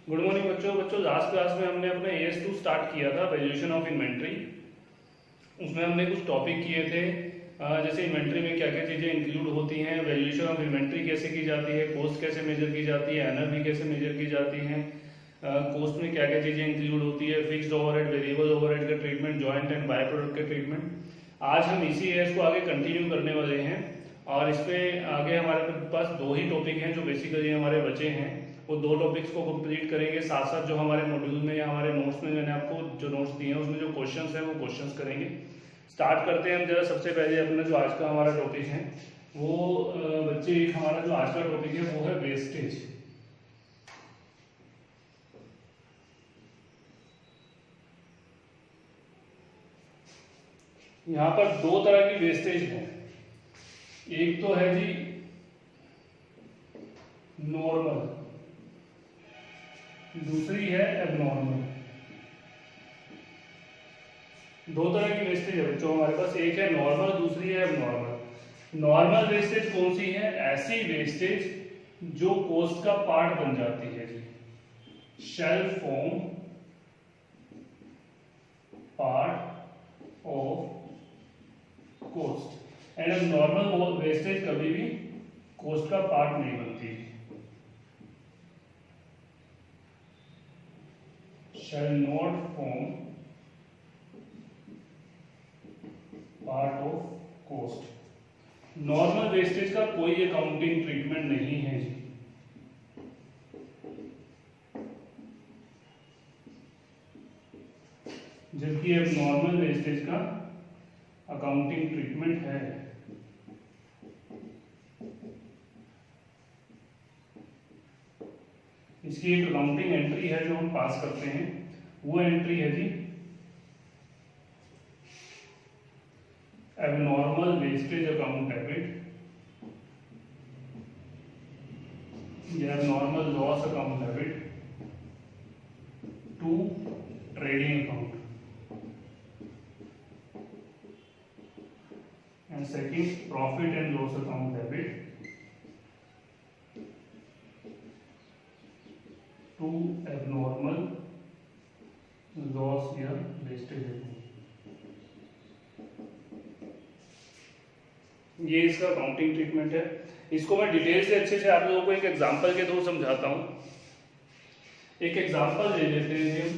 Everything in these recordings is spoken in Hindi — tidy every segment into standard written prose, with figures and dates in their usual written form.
गुड मॉर्निंग बच्चों लास्ट क्लास में हमने अपना AS2 स्टार्ट किया था, वैल्यूएशन ऑफ इन्वेंट्री। उसमें हमने कुछ टॉपिक किए थे, जैसे इन्वेंट्री में क्या क्या चीज़ें इंक्लूड होती हैं, वैल्यूएशन ऑफ इन्वेंट्री कैसे की जाती है, कॉस्ट कैसे मेजर की जाती है, एनआरवी कैसे मेजर की जाती है, कॉस्ट में क्या क्या चीज़ें इंक्लूड होती है, फिक्स्ड ओवरहेड, वेरिएबल ओवरहेड का treatment, joint and by product का ट्रीटमेंट। आज हम इसी AS को आगे कंटिन्यू करने वाले हैं और इसमें आगे हमारे पास दो ही टॉपिक हैं जो बेसिकली हमारे बचे हैं। वो दो टॉपिक्स को कंप्लीट करेंगे, साथ साथ जो हमारे मॉड्यूल में या हमारे नोट्स में मैंने आपको जो नोट्स दिए हैं उसमें जो क्वेश्चंस हैं वो क्वेश्चंस करेंगे। स्टार्ट करते हैं हम जरा। सबसे पहले अपना जो आज का हमारा टॉपिक है वो बच्चे, एक हमारा जो आज का टॉपिक है वो है वेस्टेज। यहाँ पर दो तरह की वेस्टेज है। एक तो है जी नॉर्मल, दूसरी है एबनॉर्मल। दो तरह की वेस्टेज है बच्चों हमारे पास, एक है नॉर्मल, दूसरी है एबनॉर्मल। नॉर्मल वेस्टेज कौन सी है? ऐसी वेस्टेज जो कॉस्ट का पार्ट बन जाती है जी, shall form part of cost. And abnormal wastage कभी भी कॉस्ट का पार्ट नहीं बनती, shall not form part of cost। Normal wastage का कोई अकाउंटिंग ट्रीटमेंट नहीं है जी, जबकि अब नॉर्मल वेस्टेज का अकाउंटिंग ट्रीटमेंट है। इसकी एक अकाउंटिंग एंट्री है जो हम पास करते हैं, वो एंट्री है जी एबनॉर्मल वेस्टेज अकाउंट डेबिट या abnormal loss account debit to trading account. And second, profit and loss account debit to abnormal loss या वेस्टेज अकाउंट। ये इसका अकाउंटिंग ट्रीटमेंट है। इसको मैं डिटेल से अच्छे से आप लोगों को एक एग्जांपल के थ्रू समझाता हूं। एक एग्जांपल ले लेते हैं हम।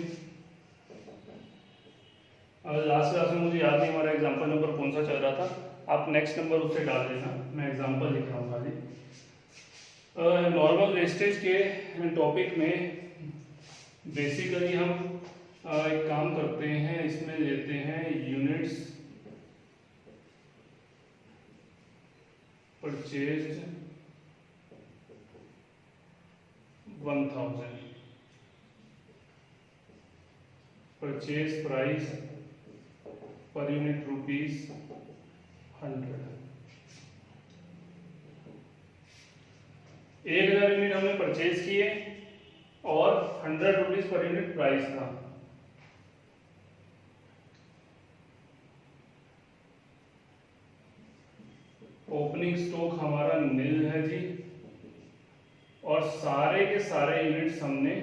लास्ट क्लास में मुझे याद नहीं हमारा एग्जांपल नंबर कौन सा चल रहा था, आप नेक्स्ट नंबर उससे डाल देना, मैं एग्जांपल लिख रहा हूँ खाली। नॉर्मल वेस्टेज के टॉपिक में बेसिकली हम एक काम करते हैं, इसमें लेते हैं units purchased 1000, purchase price per unit rupees 100। 1000 unit हमने परचेज किए और 100 रुपीज पर यूनिट प्राइस था। ओपनिंग स्टॉक हमारा नील है जी, और सारे के सारे यूनिट्स हमने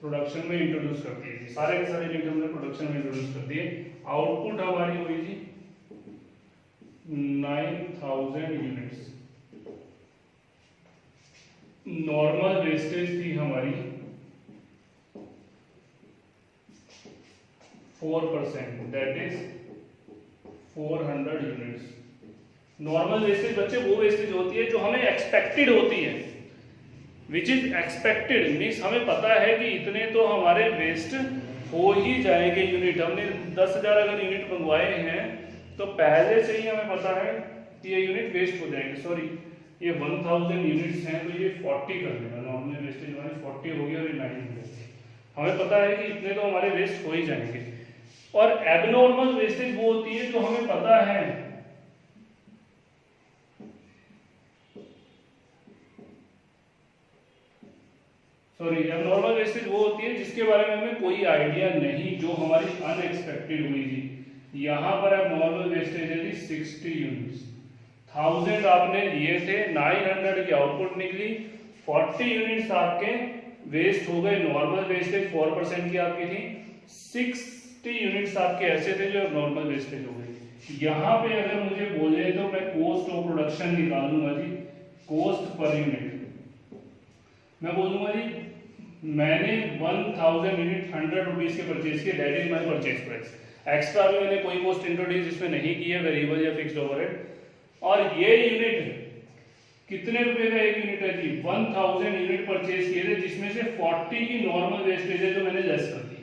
प्रोडक्शन में इंट्रोड्यूस कर दिए। सारे के सारे यूनिट हमने प्रोडक्शन में इंट्रोड्यूस कर दिए। आउटपुट हमारी हुई जी 9000 यूनिट्स। नॉर्मल वेस्टेज थी हमारी 4%, that is 400 units. Normal wastage बच्चे वो वेस्टेज होती है जो हमें एक्सपेक्टेड होती है, विच इज एक्सपेक्टेड मीन्स हमें पता है कि इतने तो हमारे वेस्ट हो ही जाएंगे यूनिट। हमने 10,000 अगर यूनिट मंगवाए हैं तो पहले से ही हमें पता है कि ये यूनिट वेस्ट हो जाएंगे। सॉरी, ये 1000 यूनिट्स हैं तो ये 40 कर देगा, नॉर्मल वेस्टेज हमारी 40 होगी और ये 9 होगी। हमें पता है कि इतने तो हमारे वेस्ट हो ही जाएंगे। और एबनॉर्मल वेस्टेज वो होती है जो हमें पता है सॉरी एबनॉर्मल वेस्टेज वो होती है जिसके बारे में हमें कोई आइडिया नहीं, जो हमारी अनएक्सपेक्टेड हुई थी। यहाँ पर अब नॉर्मल वेस्टेज है जी 60 यूनिट्स। 1000 आपने लिए थे, 900 की आउटपुट निकली, 40 यूनिट्स आपके वेस्ट हो गए। नॉर्मल वेस्टेज 4% की आपकी थी, 60 यूनिट्स आपके ऐसे थे जो नॉर्मल वेस्टेज हो गए। यहाँ पे अगर मुझे बोले तो मैं कॉस्ट ऑफ प्रोडक्शन निकालूंगा जी, कॉस्ट पर यूनिट। मैं बोलूंगा जी मैंने 1000 यूनिट 100 रुपीज के परचेज किए, that is my purchase price. Extra भी मैंने कोई कॉस्ट इंट्रोड्यूस इसमें नहीं की है, वेरिएबल या फिक्स्ड ओवरहेड। और ये यूनिट कितने रुपए का एक यूनिट है जी, 1000 यूनिट परचेज किए थे, जिसमें से 40 की नॉर्मल वेस्टेज है जो मैंने लेस कर दी।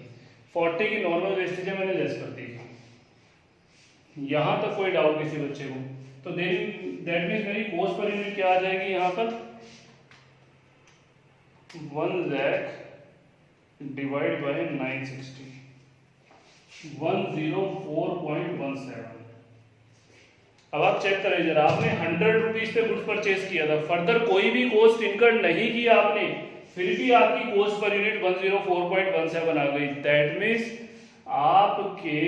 40 की नॉर्मल वेस्टेज है मैंने लेस कर दी। यहां तक कोई डाउट किसी बच्चे को? तो दैट मीन्स मेरी कॉस्ट पर यूनिट क्या आ जाएगी यहाँ पर, 1 लाख डिवाइड बाय 960, 104.17। अब आप चेक करें जरा, आपने 100 रुपीज पे गुड्स परचेज किया था, फर्दर कोई भी कॉस्ट इनकर्ड नहीं किया आपने, फिर भी आपकी कॉस्ट पर यूनिट 104.17 आ गई। दैट मीन्स आपके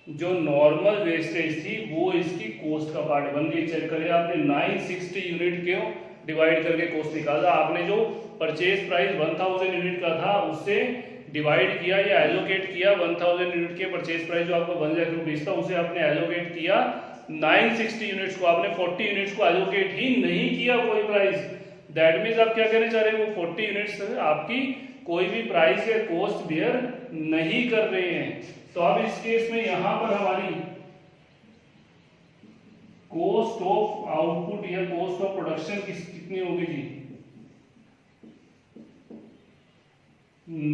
जो नॉर्मल वेस्टेज थी वो इसकी कॉस्ट का पार्ट बन गई। चेक करें आपने 960 यूनिट क्यों डिवाइड करके कॉस्ट निकाला, आपने जो परचेज प्राइस 1000 यूनिट का था उससे डिवाइड किया या एलोकेट किया, 1000 यूनिट के परचेज प्राइस जो आपको 1 लाख रुपीस था उसे आपने एलोकेट किया 960 यूनिट्स को, आपने 40 यूनिट्स को एलोकेट ही नहीं किया कोई प्राइस। दैट मीन्स आप क्या कहना चाह रहे हैं, वो 40 यूनिट्स आपकी कोई भी प्राइस या कॉस्ट बियर नहीं कर रहे हैं। तो अब इस केस में यहां पर हमारी कॉस्ट ऑफ आउटपुट या कॉस्ट ऑफ प्रोडक्शन कितनी होगी जी,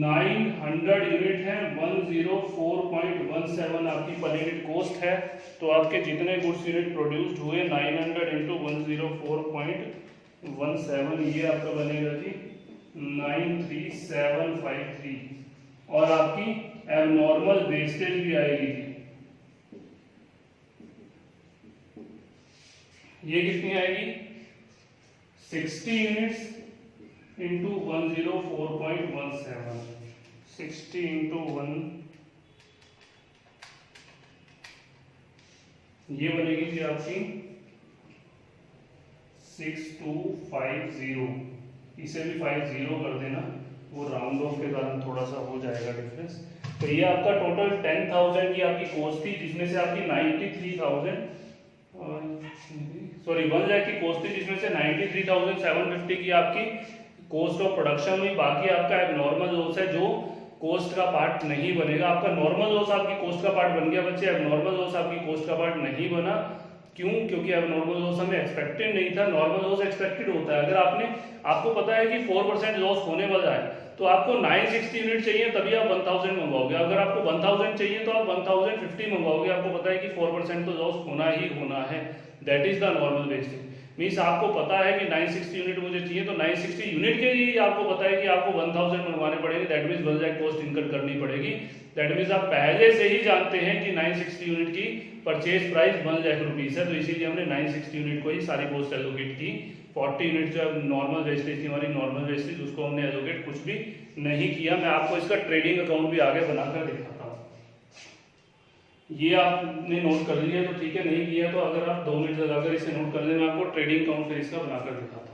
900 यूनिट है, 104.17 आपकी पर यूनिट कॉस्ट है। तो आपके जितने गुड्स यूनिट प्रोड्यूस्ड हुए 900 इंटू 104.17, ये आपका बनेगा जी 93753। और आपकी एबनॉर्मल वेस्टेज भी आएगी जी, ये कितनी आएगी, 60 यूनिट्स इंटू 104.17, 60 इंटू 1, ये बनेगी जी आपकी 6250। इसे भी 50 कर देना, वो राउंड ऑफ के कारण थोड़ा सा हो जाएगा डिफरेंस। तो ये आपका टोटल 10,000 की आपकी कॉस्ट थी, जिसमें से आपकी 93,000 सॉरी 1 लाख की कॉस्ट थी, जिसमें से 93,750 की आपकी कॉस्ट ऑफ प्रोडक्शन हुई। बाकी आपका एबनॉर्मल लॉस है जो कॉस्ट का पार्ट नहीं बनेगा। आपका नॉर्मल लॉस आपकी कॉस्ट का पार्ट बन गया बच्चे, एबनॉर्मल लॉस आपकी कॉस्ट का पार्ट नहीं बना। क्यों? क्योंकि एबनॉर्मल लॉस हमें एक्सपेक्टेड नहीं था, नॉर्मल लॉस एक्सपेक्टेड होता है। अगर आपको पता है कि 4% लॉस होने वाला है तो आपको 960 यूनिट चाहिए तभी आप 1000 मंगवाओगे। अगर आपको 1000 चाहिए तो आप 1050 मंगवाओगे, आपको पता है कि 4% तो लॉस होना ही होना है। That is the normal wastage. Means आपको पता है कि 960 यूनिट मुझे चाहिए, तो 960 यूनिट के लिए आपको पता है कि आपको 1000 मंगवाने पड़ेंगे। That means 1 lakh cost incur करनी पड़ेगी। दैट मीन्स आप पहले से ही जानते हैं कि 960 यूनिट की परचेज प्राइस 1 लाख रुपीस है, तो इसीलिए हमने 960 यूनिट को ही सारी कॉस्ट एलोकेट की। 40 यूनिट जो नॉर्मल वेस्टेज थी हमारी नॉर्मल वेस्टेज, उसको हमने एलोकेट कुछ भी नहीं किया। मैं आपको इसका ट्रेडिंग अकाउंट भी आगे बनाकर दिखाता हूँ। ये आपने नोट कर लिया तो ठीक है, नहीं किया तो अगर आप 2 मिनट लगाकर इसे नोट कर लें, मैं आपको ट्रेडिंग अकाउंट फिर इसका बनाकर दिखाता हूँ।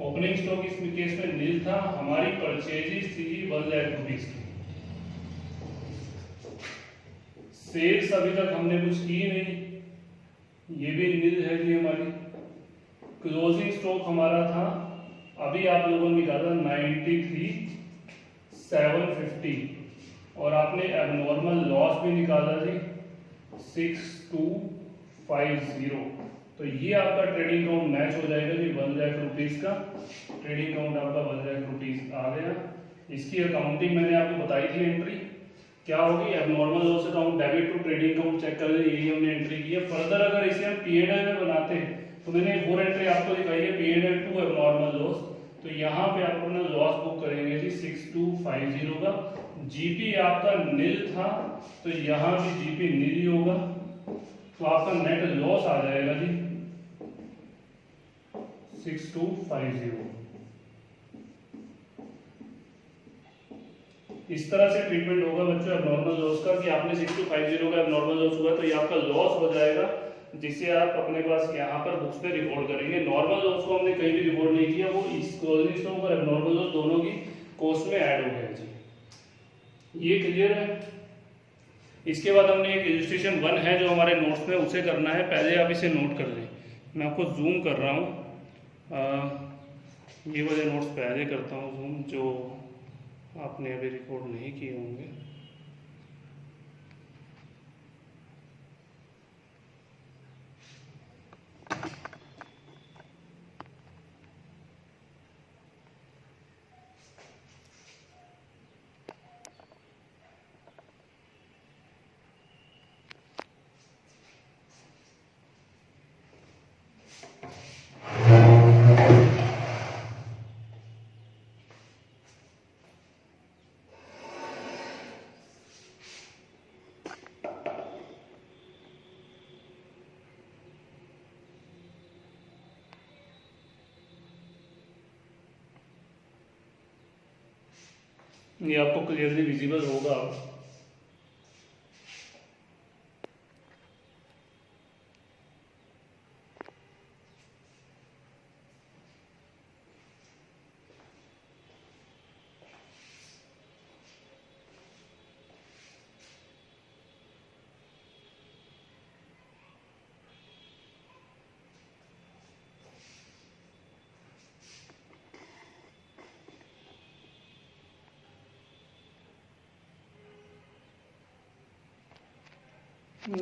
ओपनिंग स्टॉक इस केस में नील था, हमारी परचेजेस थी 1 लाख रुपीज की। सेल्स अभी तक हमने कुछ की नहीं, ये भी नील है जी हमारी। क्लोजिंग स्टॉक हमारा था, अभी आप लोगों ने निकाला 93,750 और आपने एबनॉर्मल लॉस भी निकाला जी 6,250। तो ये आपका ट्रेडिंग अकाउंट मैच हो जाएगा जी 1 लाख रुपीज का। ट्रेडिंग अकाउंट आपका 1 लाख रुपीज आ गया। इसकी अकाउंटिंग मैंने आपको बताई थी, एंट्री क्या होगी, abnormal loss account debit to trading account check कर ले, यही हमने एंट्री की है। फर्दर अगर इसे हम पीएनएल में बनाते हैं तो मैंने एक और एंट्री आपको दिखाई है, पीएनएल टू एबनॉर्मल लॉस। तो यहाँ पे आप अपना लॉस बुक करेंगे जी 6,250 का। जीपी आपका नील था तो यहाँ भी जीपी नील ही होगा, तो आपका नेट लॉस आ जाएगा जी 6,250। इस तरह से ट्रीटमेंट होगा बच्चों एबनॉर्मल लॉस का, कि आपने 6,250 का एबनॉर्मल लॉस हुआ तो ये आपका लॉस हो जाएगा, जिसे आप अपने पास यहाँ पर बुक्स में रिकॉर्ड करेंगे। नॉर्मल लॉस को हमने कहीं भी रिकॉर्ड नहीं किया, वो इस क्लोजिंग स्टॉक और एबनॉर्मल लॉस दोनों की कॉस्ट में ऐड हो गया जी। ये क्लियर है। इसके बाद हमने एक इलस्ट्रेशन 1 है जो हमारे नोट्स में, उसे करना है। पहले आप इसे नोट कर लें, मैं आपको जूम कर रहा हूँ, ये वाले नोट्स पहले करता हूँ जूम, जो आपने अभी रिकॉर्ड नहीं किए होंगे। ये आपको क्लियरली विजिबल होगा।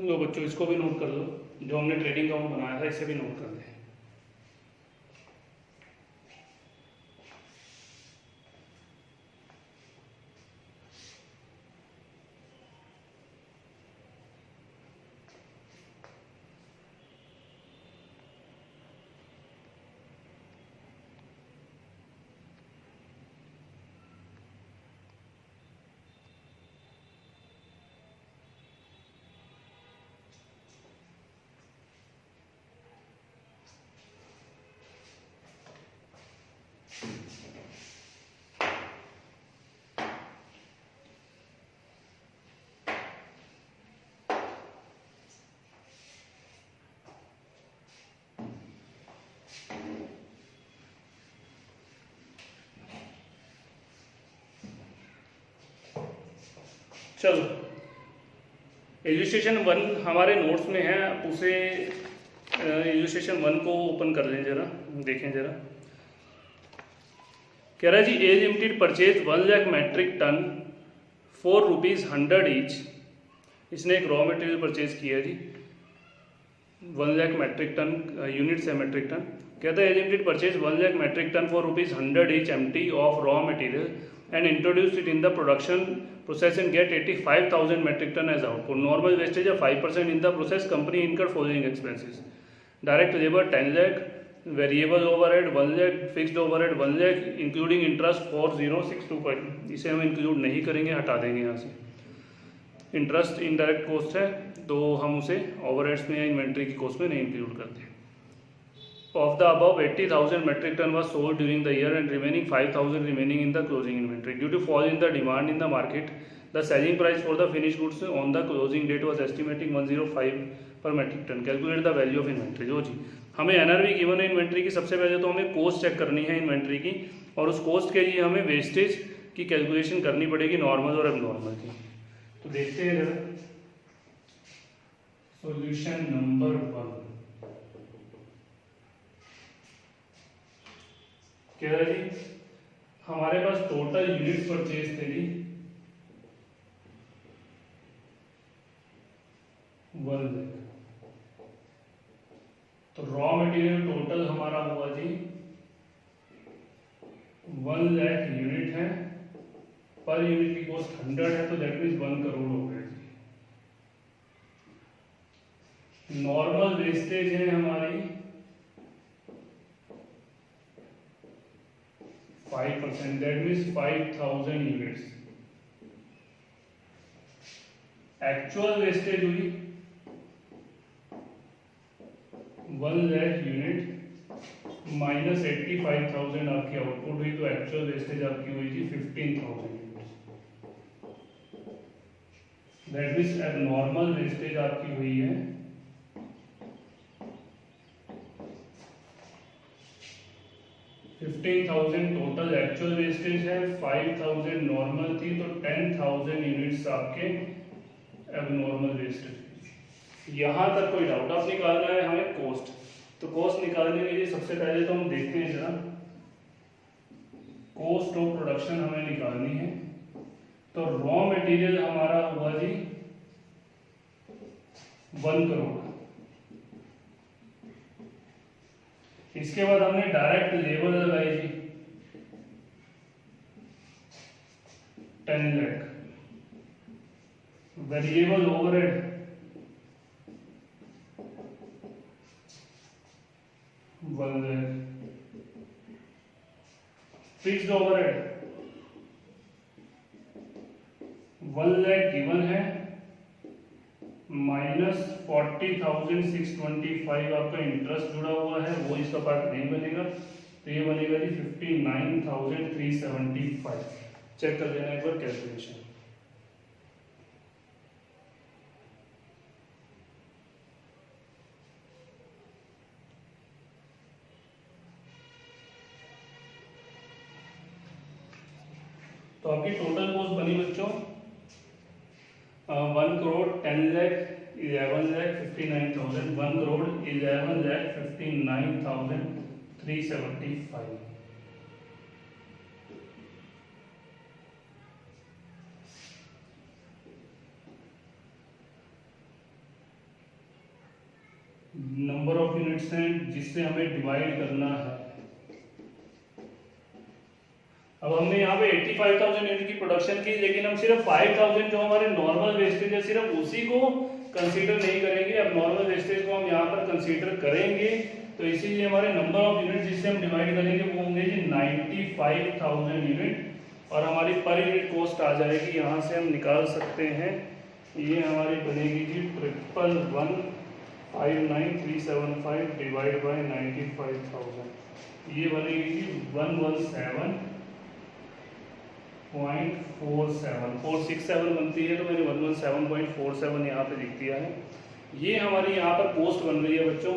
लो बच्चों, इसको भी नोट कर लो, जो हमने ट्रेडिंग अकाउंट बनाया था इसे भी नोट कर लें। चलो, इलस्ट्रेशन 1 हमारे नोट्स में है, उसे इलस्ट्रेशन 1 को ओपन कर लें जरा, देखें जरा। कह रहा है जी as limited purchase 1 lakh metric ton for ₹100 each. इसने एक रॉ मटेरियल परचेज किया है जी 1 लाख मैट्रिक टन, यूनिट्स है मैट्रिक टन। कहता है as limited purchase 1 lakh metric ton for ₹100 each MT of raw material and introduced it in the production process and get 85,000 metric ton as output. Normal wastage of 5% in the process. Company incurred following expenses: direct labor 10 lakh, variable overhead 1 lakh, fixed overhead 1 lakh, including interest 40,625. इसे हम इंक्लूड नहीं करेंगे, हटा देंगे यहाँ से। इंटरेस्ट इनडायरेक्ट कॉस्ट है तो हम उसे ओवरहेड्स में या इन्वेंट्री की कॉस्ट में नहीं इंक्लूड करते। Of the above, 80,000 metric ton was sold during the year and remaining 5,000 remaining in the closing inventory. Due to fall in the demand in the market, the selling price for the finish goods on the closing date was estimating 105 पर metric ton, calculate the value of inventory. जो जी हमें एनआरवी गिवन है इन्वेंट्री की, सबसे पहले तो हमें कॉस्ट चेक करनी है इन्वेंट्री की, और उस कॉस्ट के लिए हमें वेस्टेज की कैलकुलेशन करनी पड़ेगी नॉर्मल और एबनॉर्मल की। तो देखते हैं जरा सॉल्यूशन नंबर 1 कह रहा है जी हमारे पास टोटल यूनिट परचेज थे जी 1 लाख, तो रॉ मटेरियल टोटल हमारा हुआ जी 1 लाख यूनिट है, पर यूनिट की कॉस्ट 100 है, तो दैट मीन्स 1 करोड़ हो गए जी। नॉर्मल वेस्टेज है हमारी 5%, that means 5000 units. Actual wastage हुई 1 लाख यूनिट माइनस 85,000 आपकी आउटपुट हुई, तो एक्चुअल वेस्टेज आपकी हुई जी 15,000 units. That means abnormal wastage आपकी हुई है 15,000 टोटल एक्चुअल वेस्टेज है, 5,000 नॉर्मल थी, तो 10,000 यूनिट्स आपके एबनॉर्मल वेस्टेज। यहां तक कोई डाउट? आप निकालना है हमें कॉस्ट, तो कॉस्ट निकालने के लिए सबसे पहले तो हम देखते हैं जरा कॉस्ट ऑफ प्रोडक्शन हमें निकालनी है। तो रॉ मटेरियल हमारा हुआ जी 1 करोड़, इसके बाद हमने डायरेक्ट लेबर लगाई जी 10 lakh, variable overhead 1 lakh, fixed overhead 1 lakh given है माइनस 40,625 आपका इंटरेस्ट जुड़ा हुआ है, वो इसका पार्ट नहीं बनेगा, तो ये बनेगा जी 59,375। चेक कर लेना एक बार कैलकुलेशन। तो आपकी टोटल कॉस्ट बनी बच्चों 1 crore 10 lakh 11 lakh 59,000, 1 crore 11 lakh 59,375। Number of units हैं जिससे हमें डिवाइड करना है। अब हमने यहाँ पे 85,000 यूनिट की प्रोडक्शन की, लेकिन हम सिर्फ 5,000 जो हमारे नॉर्मल वेस्टेज है सिर्फ उसी को कंसीडर नहीं करेंगे। अब नॉर्मल वेस्टेज को हम यहाँ पर कंसीडर करेंगे, तो इसीलिए हमारे नंबर ऑफ यूनिट जिससे हम डिवाइड करेंगे वो होंगे जी 95,000 यूनिट, और हमारी पर यूनिट कॉस्ट आ जाएगी, यहाँ से हम निकाल सकते हैं, ये हमारी बनेगी जी 111,59,375 डिवाइड बाई 95,000, ये बनेगी जी 117.47 बनती है, तो मैंने 117.47 यहाँ पे लिख दिया है। ये हमारी यहाँ पर कॉस्ट बन रही है बच्चों।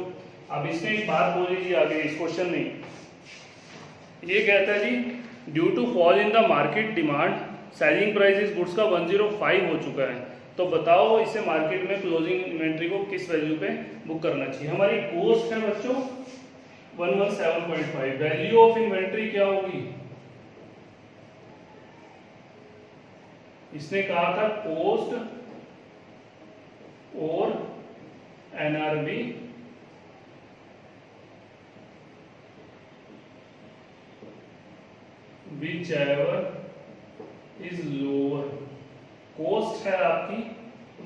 अब इसमें एक बात बोली जी आगे इस क्वेश्चन में, ये कहता है जी due to fall in the market demand selling price goods का 105 हो चुका है, तो बताओ इसे मार्केट में क्लोजिंग इन्वेंट्री को किस वैल्यू पे बुक करना चाहिए। हमारी कॉस्ट है बच्चों 117.5, वैल्यू ऑफ इन्वेंट्री क्या होगी? इसने कहा था कॉस्ट और NRB which ever is lower. Cost है आपकी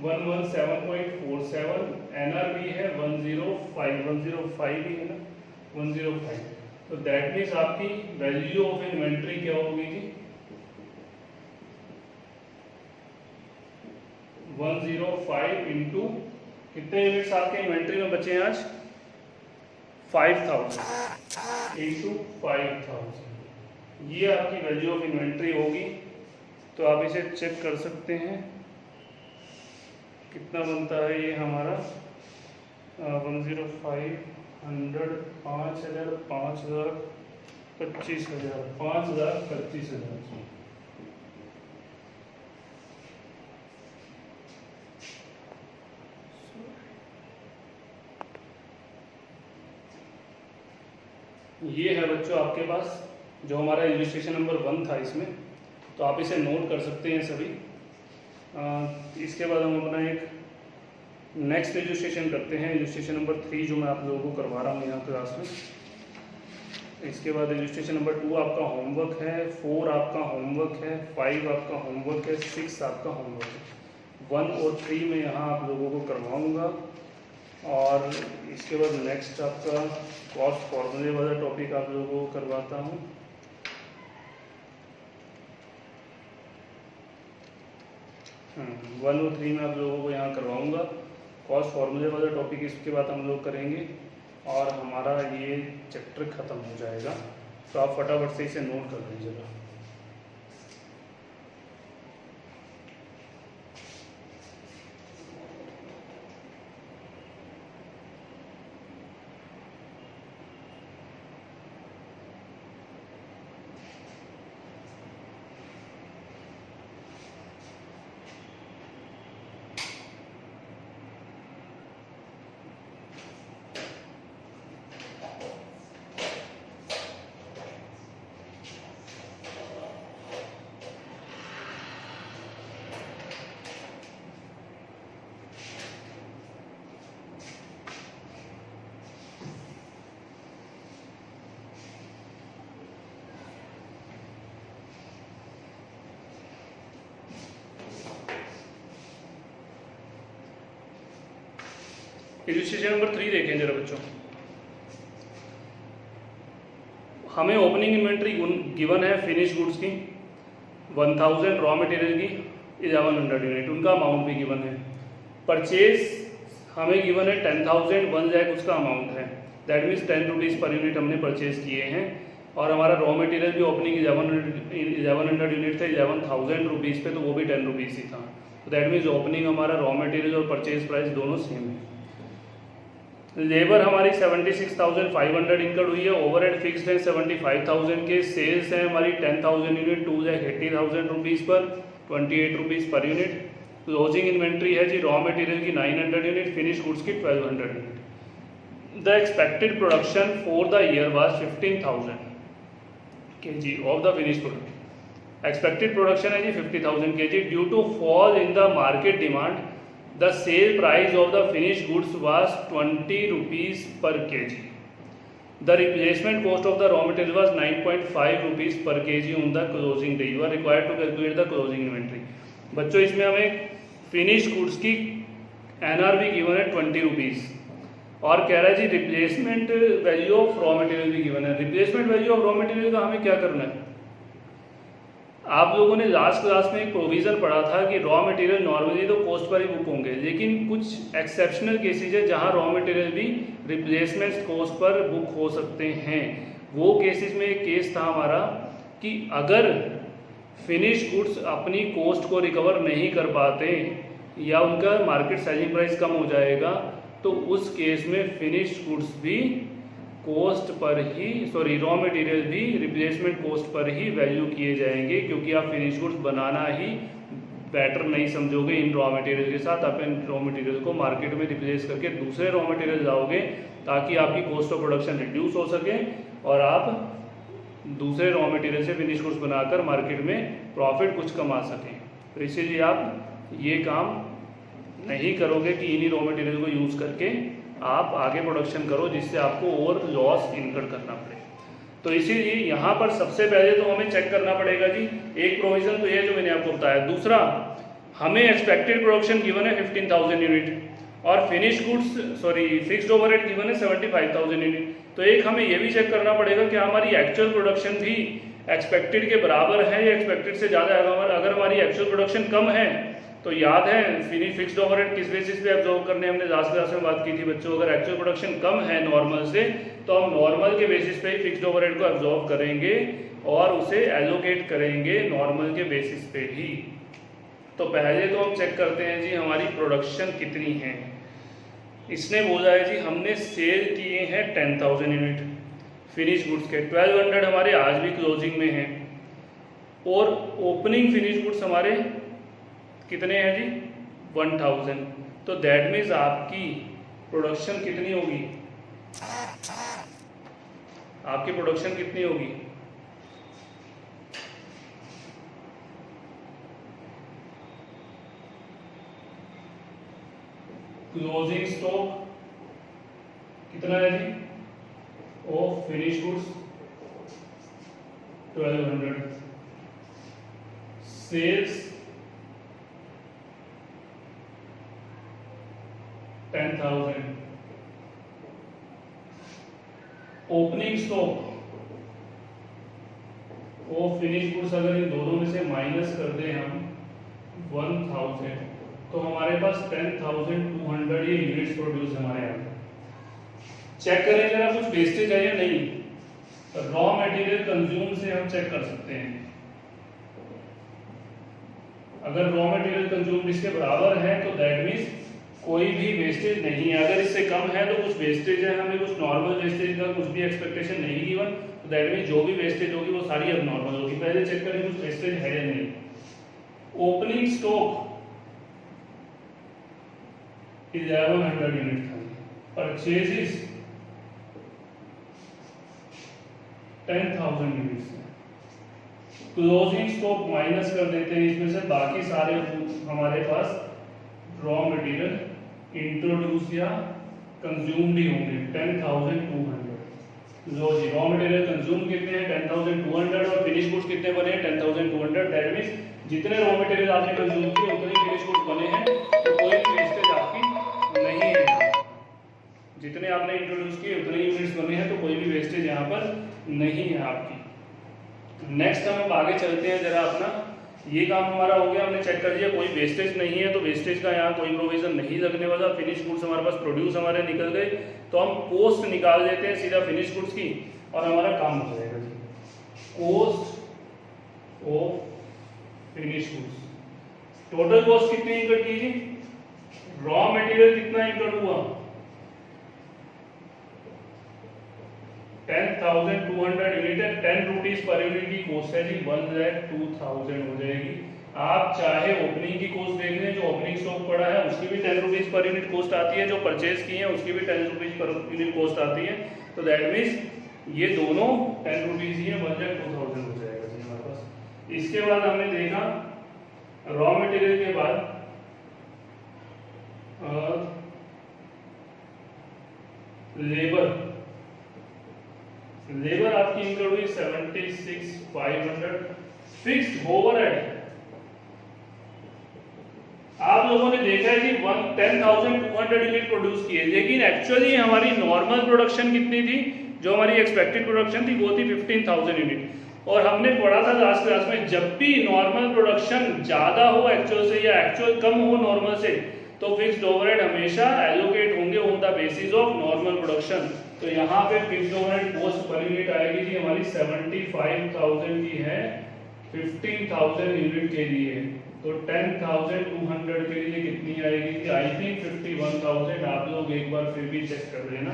117.47, एनआरबी है 105 ही है ना, 105, तो दैट मीन्स आपकी वैल्यू ऑफ इन्वेंट्री क्या होगी जी 105 इंटू कितने यूनिट्स आपके इन्वेंट्री में बचे हैं आज 5,000 इंटू 5,000, ये आपकी वैल्यू ऑफ इन्वेंट्री होगी। तो आप इसे चेक कर सकते हैं कितना बनता है ये हमारा 105, 100, 5,000, 5,000, 25,000, 5,000, 25,000। ये है बच्चों आपके पास जो हमारा इलस्ट्रेशन नंबर 1 था इसमें, तो आप इसे नोट कर सकते हैं सभी। इसके बाद हम अपना एक नेक्स्ट इलस्ट्रेशन करते हैं, इलस्ट्रेशन नंबर 3 जो मैं आप लोगों को करवा रहा हूँ यहाँ क्लास में। इसके बाद इलस्ट्रेशन नंबर 2 आपका होमवर्क है, 4 आपका होमवर्क है, 5 आपका होमवर्क है, 6 आपका होमवर्क है। 1 और 3 में यहाँ आप लोगों को करवाऊँगा। और इसके बाद नेक्स्ट आपका कॉस्ट फॉर्मूले वाला टॉपिक आप लोगों को करवाता हूँ। वन और 3 में आप लोगों को यहाँ करवाऊँगा। कॉस्ट फॉर्मूले वाला टॉपिक इसके बाद हम लोग करेंगे और हमारा ये चैप्टर ख़त्म हो जाएगा। तो आप फटाफट से इसे नोट कर लीजिएगा। इलस्ट्रेशन नंबर 3 देखें जरा बच्चों। हमें ओपनिंग इन्वेंट्री गिवन है फिनिश गुड्स की 1000, रॉ मटेरियल की 1100 यूनिट, उनका अमाउंट भी गिवन है। परचेज हमें गिवन है 10,000, 1 लाख उसका अमाउंट है, that means 10 rupees per unit हमने परचेज किए हैं। और हमारा रॉ मटेरियल भी ओपनिंग 1100 यूनिट थे 11,000 रुपीज़ पे, तो वो भी 10 रुपीज़ ही था। तो दैट मीन्स ओपनिंग हमारा रॉ मटेरियल और परचेज प्राइस दोनों सेम है। लेबर हमारी 76,500 इनकर्ड हुई है, ओवरहेड फिक्स्ड है 75,000 के, सेल्स है हमारी 10,000 यूनिट 2,80,000 रुपीज़ पर 28 rupees per unit. Closing inventory है जी रॉ मटेरियल की 900 यूनिट, फिनिश गुड्स की 1200 unit. The expected production for the year was 15,000 kg of the finish product. Expected production है जी 50,000 kg। Due to fall in the market demand the sale price of the finished goods was 20 rupees per kg. The replacement cost of the raw material was 9.5 rupees per kg on the closing day. You are required to calculate the closing inventory. बच्चों इसमें हमें फिनिश गुड्स की NRV गिवन है 20 रुपीज़ और कह रहा है जी replacement value of raw material भी गिवन है। Replacement value of raw material का हमें क्या करना है? आप लोगों ने लास्ट क्लास में एक प्रोविज़न पढ़ा था कि रॉ मटेरियल नॉर्मली तो कॉस्ट पर ही बुक होंगे, लेकिन कुछ एक्सेप्शनल केसेज है जहां रॉ मटेरियल भी रिप्लेसमेंट कॉस्ट पर बुक हो सकते हैं। वो केसेस में एक केस था हमारा कि अगर फिनिश गुड्स अपनी कॉस्ट को रिकवर नहीं कर पाते या उनका मार्केट सेलिंग प्राइस कम हो जाएगा, तो उस केस में फिनिश गुड्स भी कॉस्ट पर ही रॉ मटेरियल भी रिप्लेसमेंट कॉस्ट पर ही वैल्यू किए जाएंगे, क्योंकि आप फिनिश गुड्स बनाना ही बेटर नहीं समझोगे इन रॉ मटेरियल के साथ। आप इन रॉ मटेरियल को मार्केट में रिप्लेस करके दूसरे रॉ मटेरियल लाओगे ताकि आपकी कॉस्ट ऑफ प्रोडक्शन रिड्यूस हो सके और आप दूसरे रॉ मटेरियल से फिनिश गुड्स बनाकर मार्केट में प्रॉफिट कुछ कमा सकें। तो इसीलिए आप ये काम नहीं करोगे कि इन्हीं रॉ मटेरियल को यूज़ करके आप आगे प्रोडक्शन करो जिससे आपको और लॉस इनकर करना पड़े। तो इसीलिए यहाँ पर सबसे पहले तो हमें चेक करना पड़ेगा जी, एक प्रोविजन तो ये जो मैंने आपको बताया। दूसरा, हमें एक्सपेक्टेड प्रोडक्शन गिवन है 15,000 यूनिट और finish goods fixed overhead given है 75,000 यूनिट। तो एक हमें ये भी चेक करना पड़ेगा कि हमारी एक्चुअल प्रोडक्शन भी एक्सपेक्टेड के बराबर है या एक्सपेक्टेड से ज़्यादा है। अगर हमारी एक्चुअल प्रोडक्शन कम है तो याद है फिक्स्ड ओवरहेड किस बेसिस पे एब्जॉर्व करने हमने लास्ट क्लास में बात की थी बच्चों, अगर एक्चुअल प्रोडक्शन कम है नॉर्मल से तो हम नॉर्मल के बेसिस पे ही फिक्स्ड ओवरहेड को एब्जॉर्व करेंगे और उसे एलोकेट करेंगे नॉर्मल के बेसिस पे ही। तो पहले तो हम चेक करते हैं जी हमारी प्रोडक्शन कितनी है। इसने बोला है जी हमने सेल किए हैं 10,000 यूनिट फिनिश गुड्स के, 1200 हमारे आज भी क्लोजिंग में हैं और ओपनिंग फिनिश गुड्स हमारे कितने हैं जी 1000। तो दैट मीन्स आपकी प्रोडक्शन कितनी होगी, आपकी प्रोडक्शन कितनी होगी, क्लोजिंग स्टॉक कितना है जी of finish goods 1200, sales 10,000, opening stock of finish goods अगर इन दोनों में से माइनस कर दें हम 1000 तो हमारे पास 10,200 ये यूनिट्स प्रोड्यूस हमारे यहाँ। चेक करें जरा कुछ वेस्टेज है या नहीं, रॉ मटेरियल कंज्यूम से हम चेक कर सकते हैं। अगर रॉ मटेरियल कंज्यूम इसके बराबर है तो दैट मीन्स कोई भी वेस्टेज नहीं है, अगर इससे कम है तो कुछ वेस्टेज है, हमें कुछ नॉर्मल वेस्टेज का कुछ भी एक्सपेक्टेशन नहीं गिवन, तो दैट मीन्स जो भी वेस्टेज होगी वो सारी अब नॉर्मल होगी। पहले चेक करें कुछ वेस्टेज है या नहीं। ओपनिंग स्टॉक 1100 यूनिट था, purchases 10,000 units, closing stock minus कर देते हैं इसमें से, बाकी सारे हमारे पास रॉ मटेरियल इंट्रोड्यूस या कंज्यूम्ड ही होंगे 10,200। लो जी रॉ मटेरियल कंज्यूम कितने हैं 10,200 और फिनिश गुड्स कितने बने हैं 10,200। दैट मींस जितने रॉ मटेरियल आपने कंज्यूम किए उतने फिनिश गुड्स बने हैं, तो कोई भी वेस्टेज आपकी नहीं है। जितने आपने इंट्रोड्यूस किए उतने यूनिट्स बने हैं, तो कोई भी वेस्टेज यहाँ पर नहीं है आपकी। नेक्स्ट हम आगे चलते हैं जरा अपना, ये काम हमारा हो गया, हमने चेक कर लिया कोई वेस्टेज नहीं है, तो वेस्टेज का यहाँ कोई प्रोविजन नहीं लगने वाला। फिनिश गुड्स हमारे पास प्रोड्यूस हमारे निकल गए, तो हम कॉस्ट निकाल देते हैं सीधा फिनिश गुड्स की और हमारा काम हो जाएगा जी। Cost of finish goods, total cost कितनी इंकर्ड की जी, रॉ मटेरियल कितना इंकर्ड हुआ 10,200 यूनिट है, 10 रुपीज पर यूनिट की कॉस्ट है जी 1,02,000 हो जाएगी। आप चाहे ओपनिंग की कॉस्ट देख लें, जो ओपनिंग स्टॉक पड़ा है उसकी भी 10 रुपीज पर यूनिट कॉस्ट आती है, जो परचेज की है उसकी भी 10 रुपीज पर यूनिट कॉस्ट आती है, तो दैट मीन्स ये दोनों 10 रुपीज ही है, 1,02,000 हो जाएगा जी हमारे पास। इसके बाद हमने देखा रॉ मटेरियल के बाद लेबर आपकी इंक्लूड हुई 76,500। फिक्स्ड ओवरहेड आप लोगों ने देखा है कि 10,200 यूनिट प्रोड्यूस किए, लेकिन एक्चुअली हमारी नॉर्मल प्रोडक्शन कितनी थी, जो हमारी एक्सपेक्टेड प्रोडक्शन थी वो थी 15,000 यूनिट। और हमने पढ़ा था लास्ट क्लास में जब भी नॉर्मल प्रोडक्शन ज्यादा हो एक्चुअल से या एक्चुअल कम हो नॉर्मल से, तो फिक्स्ड ओवरहेड हमेशा एलोकेट होंगे on the basis of normal production. तो यहाँ पे fixed overhead cost per unit आएगी जी हमारी 75,000 की है 15,000 यूनिट के लिए, तो 10,200 के लिए कितनी आएगी, आई थिंक 51,000। आप लोग एक बार फिर भी चेक कर लेना,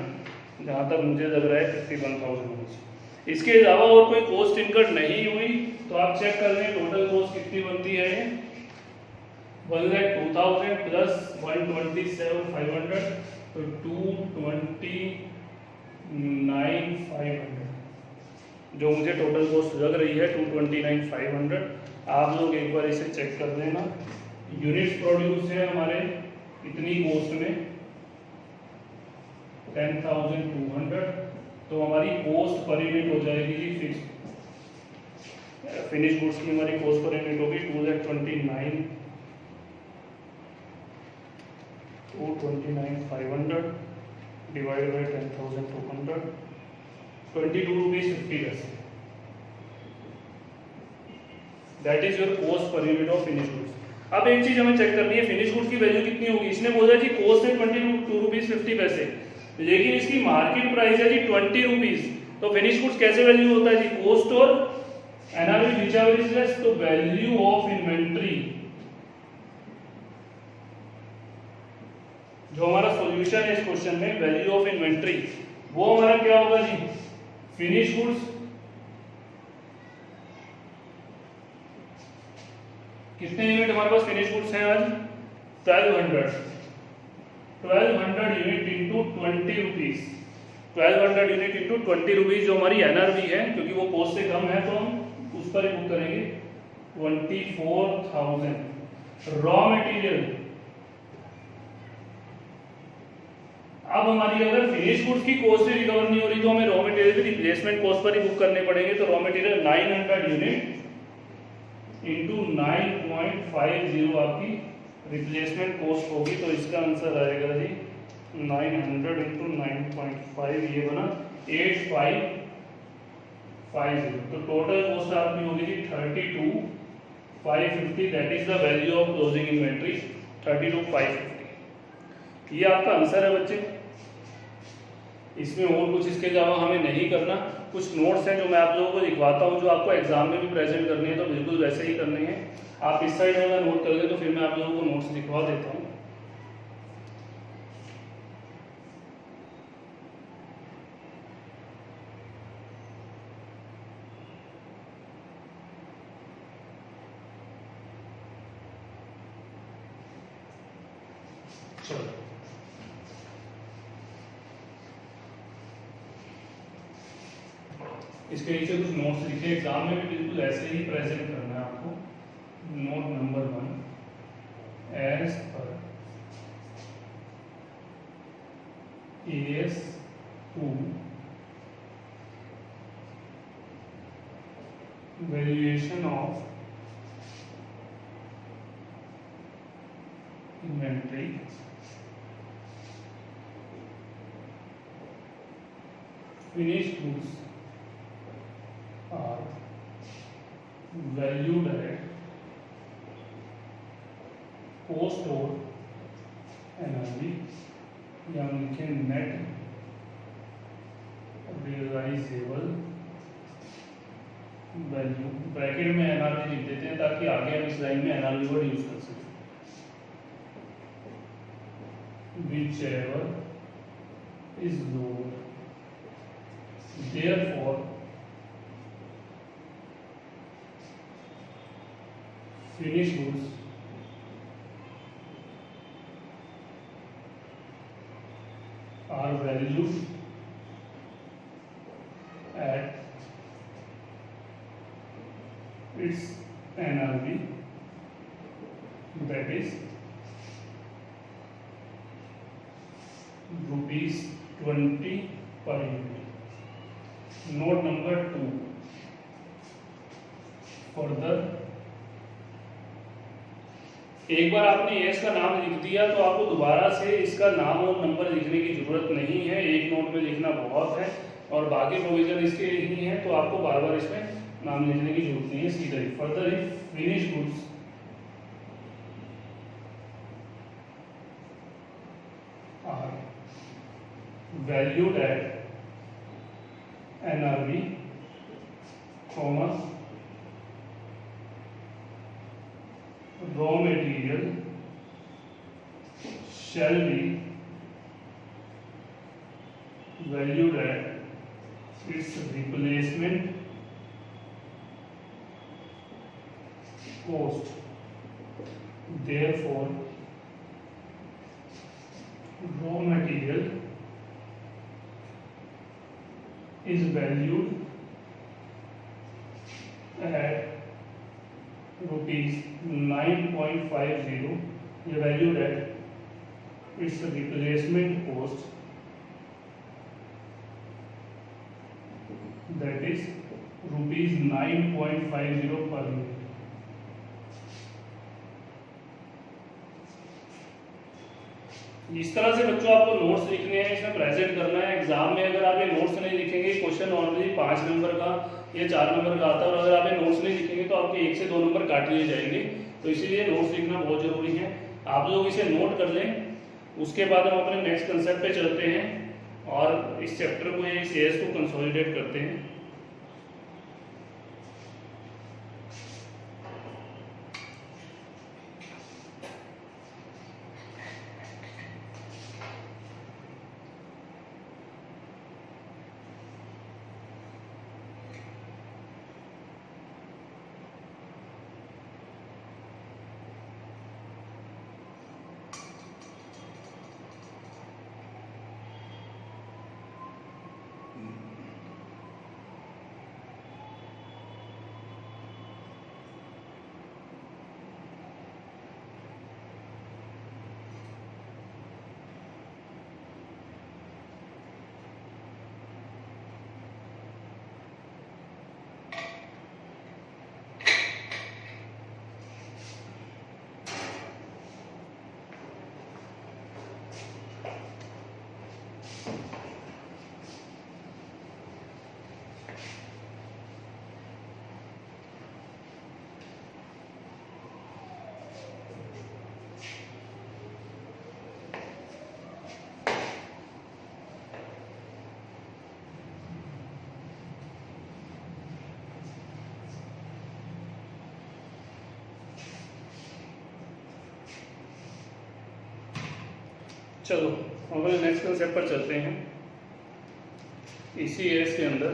जहाँ तक मुझे लग रहा है 51,000 होनी चाहिए। इसके अलावा और कोई कॉस्ट इनकर्ड नहीं हुई, तो आप चेक कर लें टोटल कॉस्ट कितनी बनती है, 1,02,000 प्लस 127,500, तो 229,500 जो मुझे टोटल कॉस्ट लग रही है 229,500। आप लोग एक बार इसे चेक कर लेना। यूनिट्स प्रोड्यूस है हमारे इतनी कॉस्ट में 10,200, तो हमारी कॉस्ट पर यूनिट हो जाएगी जी फिक्स फिनिश गुड्स की हमारी कॉस्ट पर यूनिट होगी 229,500 डिवाइड बाई 10,200, 22 रुपीज 50 पैसे। That is your cost per unit of finish goods. अब एक चीज हमें चेक करनी है, फिनिश गुड्स की वैल्यू कितनी होगी। इसने बोला जी कॉस्ट है 22 रुपीज 50 पैसे, लेकिन इसकी मार्केट प्राइस है जी 20 रुपीज। तो फिनिश गुड्स कैसे वैल्यू होता है जी, कॉस्ट और एनआरवी व्हिचएवर इज लेस, तो वैल्यू ऑफ इन्वेंट्री, जो हमारा सॉल्यूशन है इस क्वेश्चन में, वैल्यू ऑफ इन्वेंट्री, वो हमारा क्या होगा जी, फिनिश गुड्स कितने यूनिट हमारे पास फिनिश गुड्स हैं आज, 1200 unit into 20 rupees, 1200 unit into 20 rupees जो हमारी एनआरवी है, क्योंकि वो कॉस्ट से कम है तो हम उस पर ही बुक करेंगे 24,000। रॉ मटेरियल, अब हमारी अगर फिनिश गुड्स की कॉस्ट रिकवर नहीं हो रही तो हमें रॉ मटेरियल भी रिप्लेसमेंट कॉस्ट पर ही बुक करने पड़ेंगे। तो रॉ मटेरियल 900 यूनिट इंटू 9.50 आपकी रिप्लेसमेंट कॉस्ट होगी। तो इसका आंसर आएगा जी 900 इंटू 9.5, ये बना 8550। तो टोटल कॉस्ट आपकी होगी जी 32,550, that is the value of closing inventory 32,550। ये आपका आंसर है बच्चे, इसमें और कुछ इसके अलावा हमें नहीं करना। कुछ नोट्स हैं जो मैं आप लोगों को दिखवाता हूं, जो आपको एग्जाम में भी प्रेजेंट करने हैं, तो बिल्कुल वैसे ही करने हैं। आप इस साइड में नोट कर ले तो फिर मैं आप लोगों को नोट्स दिखवा देता हूं। चलो इसके नीचे कुछ नोट्स लिखे, एग्जाम में भी बिल्कुल ऐसे ही प्रेजेंट करना है आपको। Note number 1, as per AS2 valuation of inventory finished goods are valued at cost or NRV, या हम लिखें नेट रियलाइजेबल वैल्यू, ब्रैकेट में NRV लिख देते हैं ताकि आगे हम इस लाइन में NRV वर्ड यूज कर सकें। whichever is lower, therefore finished goods are valued at its NRV, that is ₹20 per unit. Note number 2, further, एक बार आपने यस का नाम लिख दिया तो आपको दोबारा से इसका नाम और नंबर लिखने की जरूरत नहीं है, एक नोट में लिखना बहुत है और बाकी प्रोविजन इसके ही है, तो आपको बार बार इसमें नाम लिखने की जरूरत नहीं है, सीधा ही further if finish goods are valued at NRV, raw material shall be valued at its replacement cost, therefore raw material is valued at ₹9.50, ये valued at its replacement cost, that is ₹9.50 per unit. इस तरह से बच्चों आपको नोट्स लिखने हैं, इसमें प्रेजेंट करना है। एग्जाम में अगर आप ये नोट्स नहीं लिखेंगे, क्वेश्चन ऑलरेडी 5 नंबर का या 4 नंबर का आता है, और अगर आप ये नोट्स नहीं लिखेंगे तो आपके 1 से 2 नंबर काट लिए जाएंगे। तो इसीलिए नोट्स लिखना बहुत जरूरी है। आप लोग इसे नोट कर लें, उसके बाद हम अपने नेक्स्ट कंसेप्ट पे चलते हैं और इस चैप्टर को, इस एएस को कंसोलिडेट करते हैं। चलो हम अपने नेक्स्ट कंसेप्ट पर चलते हैं। इसी एएस के अंदर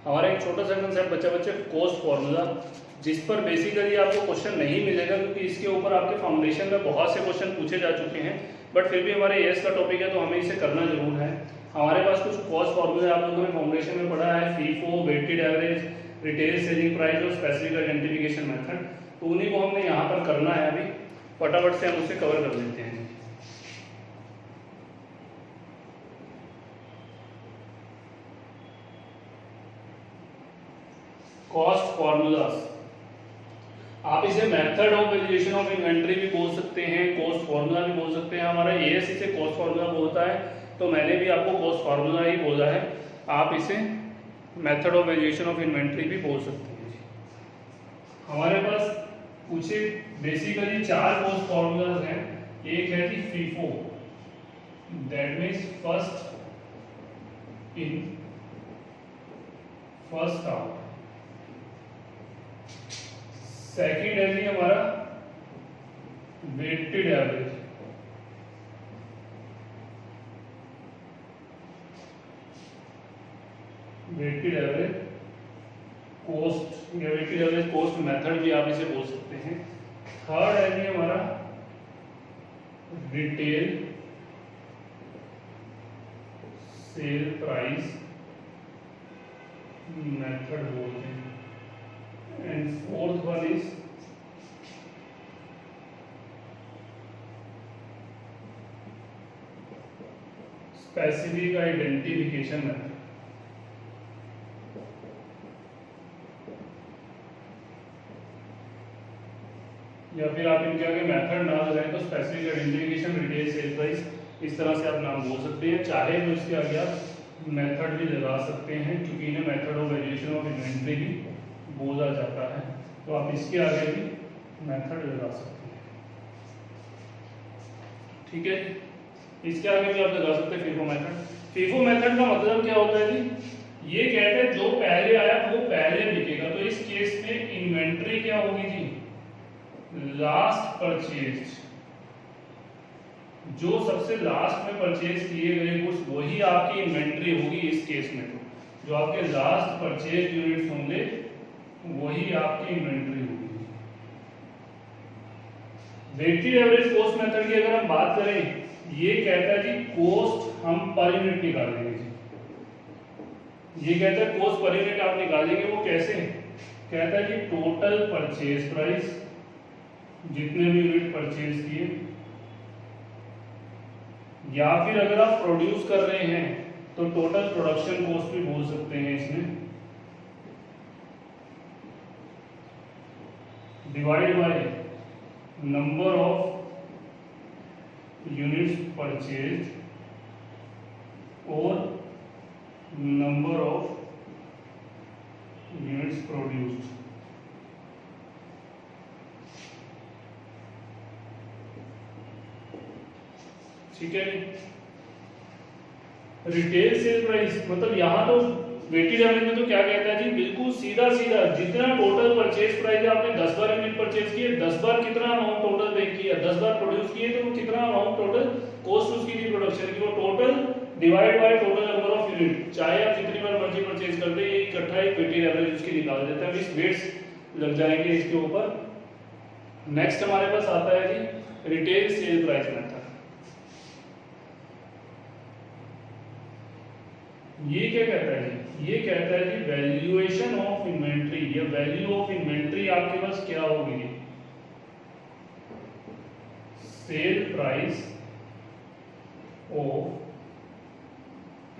हमारा एक छोटा सा कंसेप्ट बच्चा कॉस्ट फॉर्मूला, जिस पर बेसिकली आपको क्वेश्चन नहीं मिलेगा क्योंकि इसके ऊपर आपके फाउंडेशन में बहुत से क्वेश्चन पूछे जा चुके हैं, बट फिर भी हमारे एएस का टॉपिक है तो हमें इसे करना जरूर है। हमारे पास कुछ कॉस्ट फॉर्मूले आप लोगों ने फाउंडेशन में पढ़ा है, FIFO, weighted average, retail selling price और स्पेसिफिक आइडेंटिफिकेशन मेथड, तो उन्हीं को हमने यहाँ पर करना है। अभी फटाफट से हम उसे कवर कर लेते हैं। कॉस्ट फॉर्मूलास, आप इसे method of valuation of inventory भी बोल सकते हैं, कॉस्ट फॉर्मूला भी बोल सकते हैं। हमारा एएस इसे कॉस्ट फॉर्मूला बोलता है, तो मैंने भी आपको कॉस्ट फॉर्मूला ही बोला है। आप इसे method of valuation of inventory भी बोल सकते हैं। हमारे पास कुछ बेसिकली 4 कॉस्ट फॉर्मूलाज हैं। एक है कि FIFO, that means first in first out. Second है जी हमारा weighted average, weighted average cost या वेटेड एवरेज कॉस्ट मेथड भी आप इसे बोल सकते हैं। थर्ड है जी हमारा रिटेल सेल प्राइस मेथड बोलते हैं। And fourth one is specific identification method। या फिर आप इनके आगे मेथड ना लगाएं तो specific identification, retail sale price, इस तरह से आप नाम बोल सकते हैं। चाहे तो इसके आगे आप मेथड भी लगा सकते हैं क्योंकि इन्हें method of valuation of inventory भी बोला जाता है, तो आप इसके आगे भी मेथड लगा सकते हैं। ठीक है, इसके आगे भी आप लगा सकते हैं फीफो मेथड। फीफो मेथड का मतलब क्या होता है जी? ये कहते हैं जो पहले आया वो पहले बिकेगा। तो इस केस में इन्वेंट्री क्या होगी जी? लास्ट परचेज, जो सबसे लास्ट में परचेज किए गए गुड्स वही आपकी इन्वेंट्री होगी। इस केस में तो जो आपके लास्ट परचेज यूनिट्स होंगे वही आपकी इन्वेंट्री होगी। वेटेड एवरेज कॉस्ट मेथड की अगर हम बात करें, ये कहता है कि कॉस्ट हम पर यूनिट निकालेंगे जी। ये कहता है कॉस्ट पर यूनिट आप निकालेंगे, वो कैसे? कहता है कि टोटल परचेज प्राइस, जितने भी यूनिट परचेज किए, या फिर अगर आप प्रोड्यूस कर रहे हैं तो टोटल प्रोडक्शन कॉस्ट भी बोल सकते हैं इसमें, divide by number of units purchase और नंबर ऑफ यूनिट्स प्रोड्यूस्ड। ठीक है। रिटेल सेल प्राइस मतलब यहाँ तो वेटेड एवरेज में तो क्या कहता है जी, बिल्कुल सीधा सीधा जितना टोटल परचेज प्राइस है, आपने 10 बार यूनिट परचेज किए, 10 बार कितना अमाउंट टोटल पे किया, 10 बार प्रोड्यूस किए तो कितना अमाउंट टोटल कॉस्ट उसकी थी प्रोडक्शन की, वो total divide by total number of unit, चाहे आप जितनी बार मर्जी परचेज करते हैं, ये इकट्ठा एक वेटेड एवरेज उसकी निकाल देता है। 20 वेट्स लग जाएंगे इसके ऊपर। नेक्स्ट हमारे पास आता है जी रिटेल सेल प्राइस मेथड। ये क्या कहता है जी, ये कहता है कि वैल्यूएशन ऑफ इन्वेंट्री या वैल्यू ऑफ इन्वेंट्री आपके पास क्या होगी, sale price of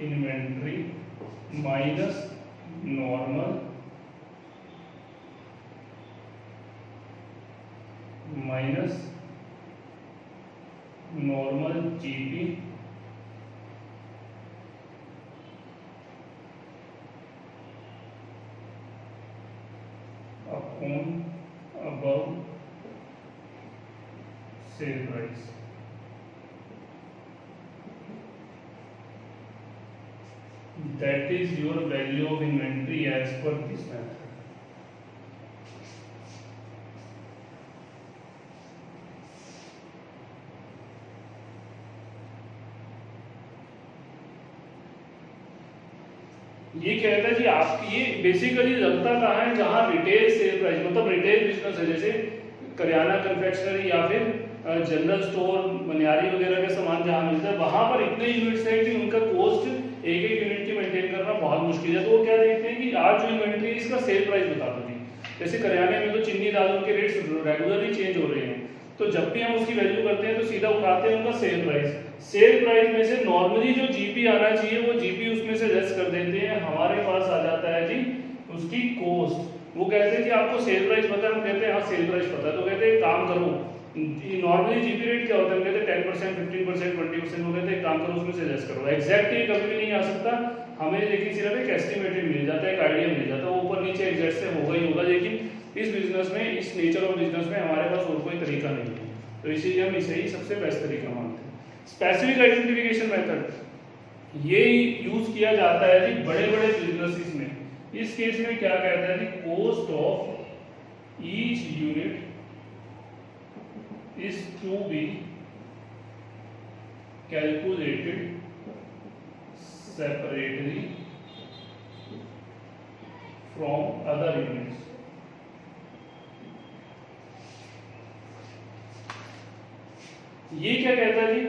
inventory minus normal GP upon above sale price. That is your value of inventory as per this method. ये कहता है जी आपकी, ये बेसिकली लगता कहाँ है, जहां रिटेल सेल प्राइस मतलब रिटेल बिजनेस है, जैसे करियाना कन्फेक्शनरी या फिर जनरल स्टोर मनियारी वगैरह के सामान जहां मिलता है, वहां पर इतने यूनिट्स हैं कि उनका कॉस्ट एक एक यूनिट की मेंटेन करना बहुत मुश्किल है। तो वो क्या देखते हैं कि आज जो इन्वेंट्री इसका सेल प्राइस बता दो जी। जैसे करियाने में तो चीनी दालों के रेट्स रेगुलरली चेंज हो रहे हैं, तो जब भी हम उसकी वैल्यू करते हैं तो सीधा उठाते हैं उनका सेल प्राइस। सेल प्राइस में से नॉर्मली जो जीपी आना चाहिए वो जीपी उसमें से लेस कर देते हैं, हमारे पास आ जाता है जी उसकी कॉस्ट। वो कहते हैं कि आपको सेल प्राइस पता है, हम कहते हैं हाँ सेल प्राइस पता है, तो कहते हैं काम करो, नॉर्मली जीपी रेट क्या होता है, कहते हैं 10%, 15%, 20%, वो कहते हैं काम करो उसमें से लेस करो। एग्जैक्ट ये कभी भी नहीं आ सकता हमें, लेकिन सिर्फ एक एस्टिमेटेड मिल जाता है, एक आइडिया मिल जाता है, वो ऊपर नीचे एग्जैक्ट से होगा ही होगा। लेकिन इस बिजनेस में, इस नेचर ऑफ बिजनेस में हमारे पास और कोई तरीका नहीं है, तो इसीलिए हम इसे ही सबसे बेस्ट तरीका मानते हैं। स्पेसिफिक आइडेंटिफिकेशन मेथड ये यूज किया जाता है जी बड़े बड़े बिजनेसेस में। इस केस में क्या कहता है जी, cost of each unit is to be calculated separately from other units। ये क्या कहता है जी,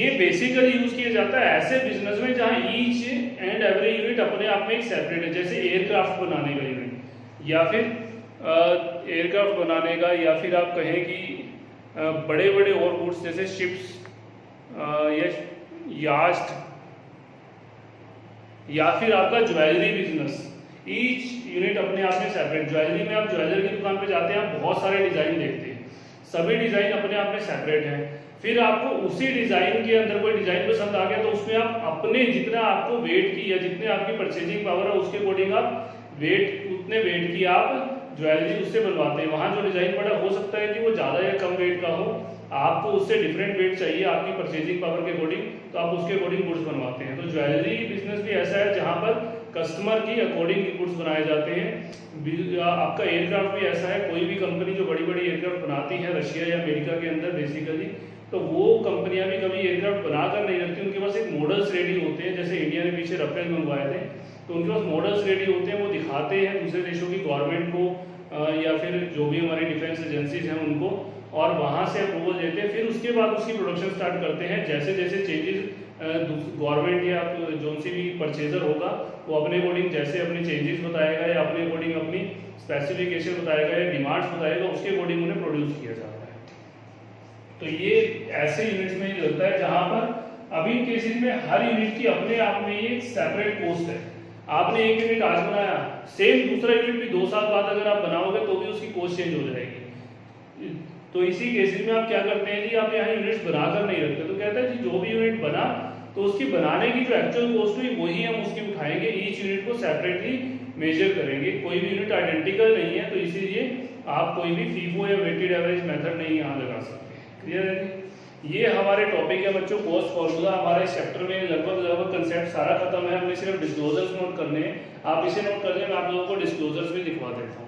ये बेसिकली यूज किया जाता है ऐसे बिजनेस में जहां ईच एंड एवरी यूनिट अपने आप में एक सेपरेट है, जैसे एयरक्राफ्ट बनाने का यूनिट या फिर एयरक्राफ्ट बनाने का, या फिर आप कहें कि बड़े बड़े और गुड्स जैसे शिप्स या यास्ट, या फिर आपका ज्वेलरी बिजनेस, ईच यूनिट अपने आप में सेपरेट। ज्वेलरी में आप ज्वेलर की दुकान पे जाते हैं, आप बहुत सारे डिजाइन देखते हैं, सभी डिजाइन अपने आप में सेपरेट है। फिर आपको उसी डिजाइन के अंदर कोई डिजाइन पसंद आ गया तो उसमें आप अपने जितना आपको वेट की या जितने आपकी परचेजिंग पावर है उसके अकॉर्डिंग आप वेट, उतने वेट की आप ज्वेलरी उससे बनवाते हैं। वहां जो डिजाइन पड़ा हो सकता है कि वो ज्यादा या कम वेट का हो, आपको उससे डिफरेंट वेट चाहिए आपकी परचेजिंग पावर के अकॉर्डिंग, तो आप उसके अकॉर्डिंग गुड्स बनवाते हैं। तो ज्वेलरी बिजनेस भी ऐसा है जहां पर कस्टमर की अकॉर्डिंग गुड्स बनाए जाते हैं। आपका एयरक्राफ्ट भी ऐसा है, कोई भी कंपनी जो बड़ी बड़ी एयरक्राफ्ट बनाती है रशिया या अमेरिका के अंदर बेसिकली, तो वो कंपनियां भी कभी एयरक्राफ्ट बनाकर नहीं रखती, उनके पास एक मॉडल्स रेडी होते हैं। जैसे इंडिया ने पीछे राफेल मंगवाए थे, तो उनके पास मॉडल्स रेडी होते हैं, वो दिखाते हैं दूसरे देशों की गवर्नमेंट को या फिर जो भी हमारी डिफेंस एजेंसीज हैं उनको, और वहां से अप्रूवल देते हैं। फिर उसके बाद उसकी प्रोडक्शन स्टार्ट करते हैं। जैसे जैसे चेंजेस गवर्नमेंट या जो सी भी परचेजर होगा वो अपने अकॉर्डिंग जैसे अपने चेंजेस बताएगा या अपने अकॉर्डिंग अपनी स्पेसिफिकेशन बताएगा या डिमांड्स बताएगा, उसके अकॉर्डिंग उन्हें प्रोड्यूस किया जाता है। तो ये ऐसे यूनिट्स में ही लगता है जहां पर अभी केसेस में हर यूनिट की अपने आप में एक सेपरेट कॉस्ट है। आपने एक यूनिट आज बनाया, सेम दूसरा यूनिट भी 2 साल बाद अगर आप बनाओगे तो भी उसकी कॉस्ट चेंज हो जाएगी। तो इसी केसेस में आप क्या करते हैं जी, आप यहाँ यूनिट्स बनाकर नहीं रखते, तो कहता है जी जो भी यूनिट बना तो उसकी बनाने की जो एक्चुअल कॉस्ट हुई वही हम उसकी उठाएंगे, ईच यूनिट को सेपरेटली मेजर करेंगे। कोई भी यूनिट आइडेंटिकल नहीं है, तो इसीलिए आप कोई भी फीफो या वेटेड एवरेज मेथड नहीं यहाँ लगा सकते। क्लियर है जी? ये हमारे टॉपिक है बच्चों कॉस्ट फॉर्मूला। हमारे चैप्टर में लगभग कंसेप्ट सारा खत्म है, हमने सिर्फ डिस्क्लोजर्स नोट करने हैं। आप इसे नोट कर लें, मैं आप लोगों को डिस्क्लोजर्स भी दिखवा देता हूँ।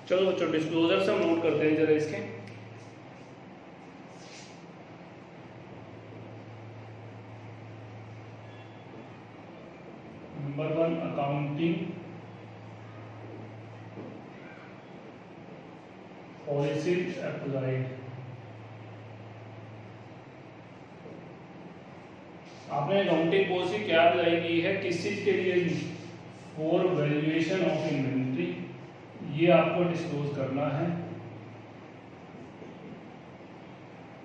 चलो बच्चों डिस्क्लोजर हम नोट करते हैं जरा इसके। Number 1 accounting policies applied. आपने अकाउंटिंग पॉलिसी क्या अप्लाई की है, किस चीज के लिए? For valuation of inventory. ये आपको डिस्क्लोज करना है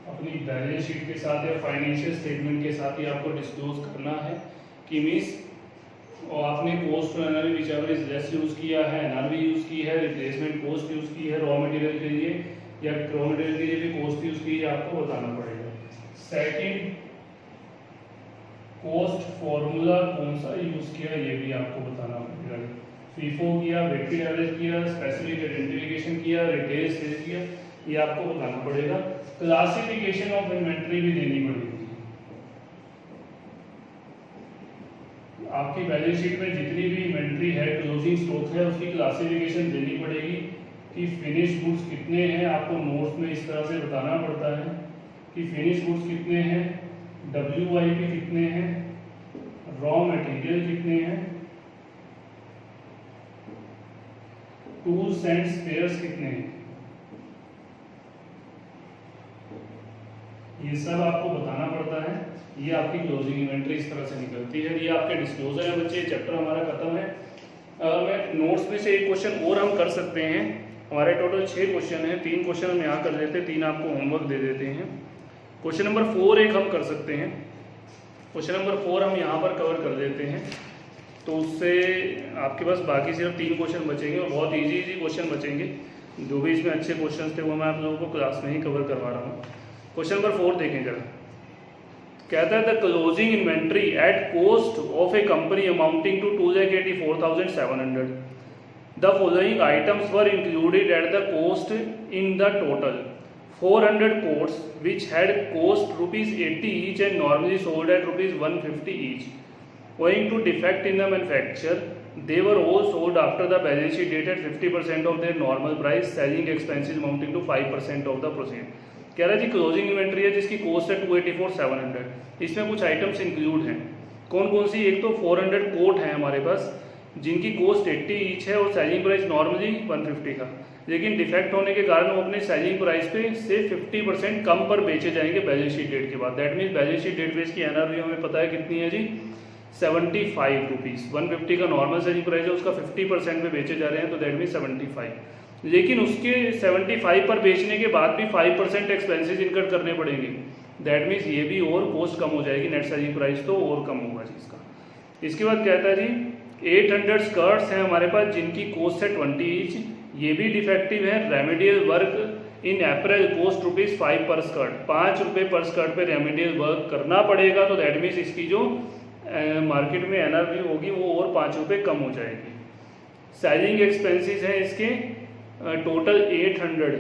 अपनी बैलेंस शीट के साथ या फाइनेंशियल स्टेटमेंट के साथ ही आपको डिस्क्लोज करना है कि मीन्स और आपने cost to NRV whichever is less use किया है, एनआरवी यूज की है, रिप्लेसमेंट कॉस्ट यूज की है, रॉ मटेरियल के लिए या रॉ मटेरियल के लिए भी कॉस्ट यूज की है, आपको बताना पड़ेगा। सेकंड, कॉस्ट फॉर्मूला कौन सा यूज किया ये भी आपको बताना पड़ेगा। फीफो किया, वेटेड एवरेज किया, स्पेसिफिक आइडेंटिफिकेशन किया, रिटेल सेल्स किया, ये आपको बताना पड़ेगा। क्लासिफिकेशन ऑफ इन्वेंट्री भी देनी पड़ेगी। आपकी बैलेंस शीट में जितनी भी इन्वेंट्री है, क्लोजिंग स्टॉक है, उसकी क्लासिफिकेशन देनी पड़ेगी कि फिनिश गुड्स कितने हैं। आपको नोट्स में इस तरह से बताना पड़ता है कि फिनिश गुड्स कितने हैं, WIP कितने हैं, रॉ मटेरियल कितने हैं, टूल्स एंड स्पेयर्स कितने हैं, ये सब आपको बताना पड़ता है। ये आपकी क्लोजिंग इन्वेंट्री इस तरह से निकलती है। ये आपके डिस्क्लोजर है बच्चे, चैप्टर हमारा खत्म है। मैं नोट्स में से एक क्वेश्चन और हम कर सकते हैं। हमारे टोटल 6 क्वेश्चन हैं, 3 क्वेश्चन हम यहाँ कर लेते हैं, 3 आपको होमवर्क दे देते हैं। क्वेश्चन नंबर 4 एक हम कर सकते हैं। क्वेश्चन नंबर 4 हम यहाँ पर कवर कर देते हैं, तो उससे आपके पास बाकी सिर्फ 3 क्वेश्चन बचेंगे और बहुत इजी क्वेश्चन बचेंगे। जो भी इसमें अच्छे क्वेश्चन थे वो मैं आप लोगों को क्लास में ही कवर करवा रहा हूँ। क्वेश्चन नंबर 4 देखें जरा। कहता है the closing inventory at cost of a company amounting to 2,84,700। The following items were included at the cost in the total 400 coats which had cost ₹80 each and normally sold at ₹150 each. Owing to defect in the manufacture, they were all sold after the balance sheet date at 50% of their normal price, selling expenses amounting to 5% of the proceed. कह रहा है जी क्लोजिंग इन्वेंट्री है जिसकी कॉस्ट है 284,700। इसमें कुछ आइटम्स इंक्लूड हैं। कौन कौन सी? एक तो 400 कोट है हमारे पास जिनकी कॉस्ट 80 ईच है और सेलिंग प्राइस नॉर्मली 150 का, लेकिन डिफेक्ट होने के कारण वो अपने सेलिंग प्राइस पे से 50% कम पर बेचे जाएंगे बैलेंस शीट डेट के बाद। That means balance sheet date पे इसकी एनआरवी हमें पता है कितनी है जी, 75 रुपीज़। 150 का नॉर्मल सेलिंग प्राइस है, उसका 50% में बेचे जा रहे हैं, तो दैट मीन्स 75। लेकिन उसके 75 पर बेचने के बाद भी 5% एक्सपेंसेस इनकट करने पड़ेंगे। दैट मीन्स ये भी और कॉस्ट कम हो जाएगी, नेट सेलिंग प्राइस तो और कम होगा जी इसका। इसके बाद कहता है जी 800 स्कर्ट्स हैं हमारे पास जिनकी कॉस्ट है 20 ईच, ये भी डिफेक्टिव है। Remedial work in April cost ₹5 पर स्कर्ट, ₹5 पर स्कर्ट पे रेमेडियल वर्क करना पड़ेगा, तो दैट मीन्स इसकी जो मार्केट में एनआरवी होगी वो और ₹5 कम हो जाएगी। सेलिंग एक्सपेंसेस हैं इसके टोटल 800,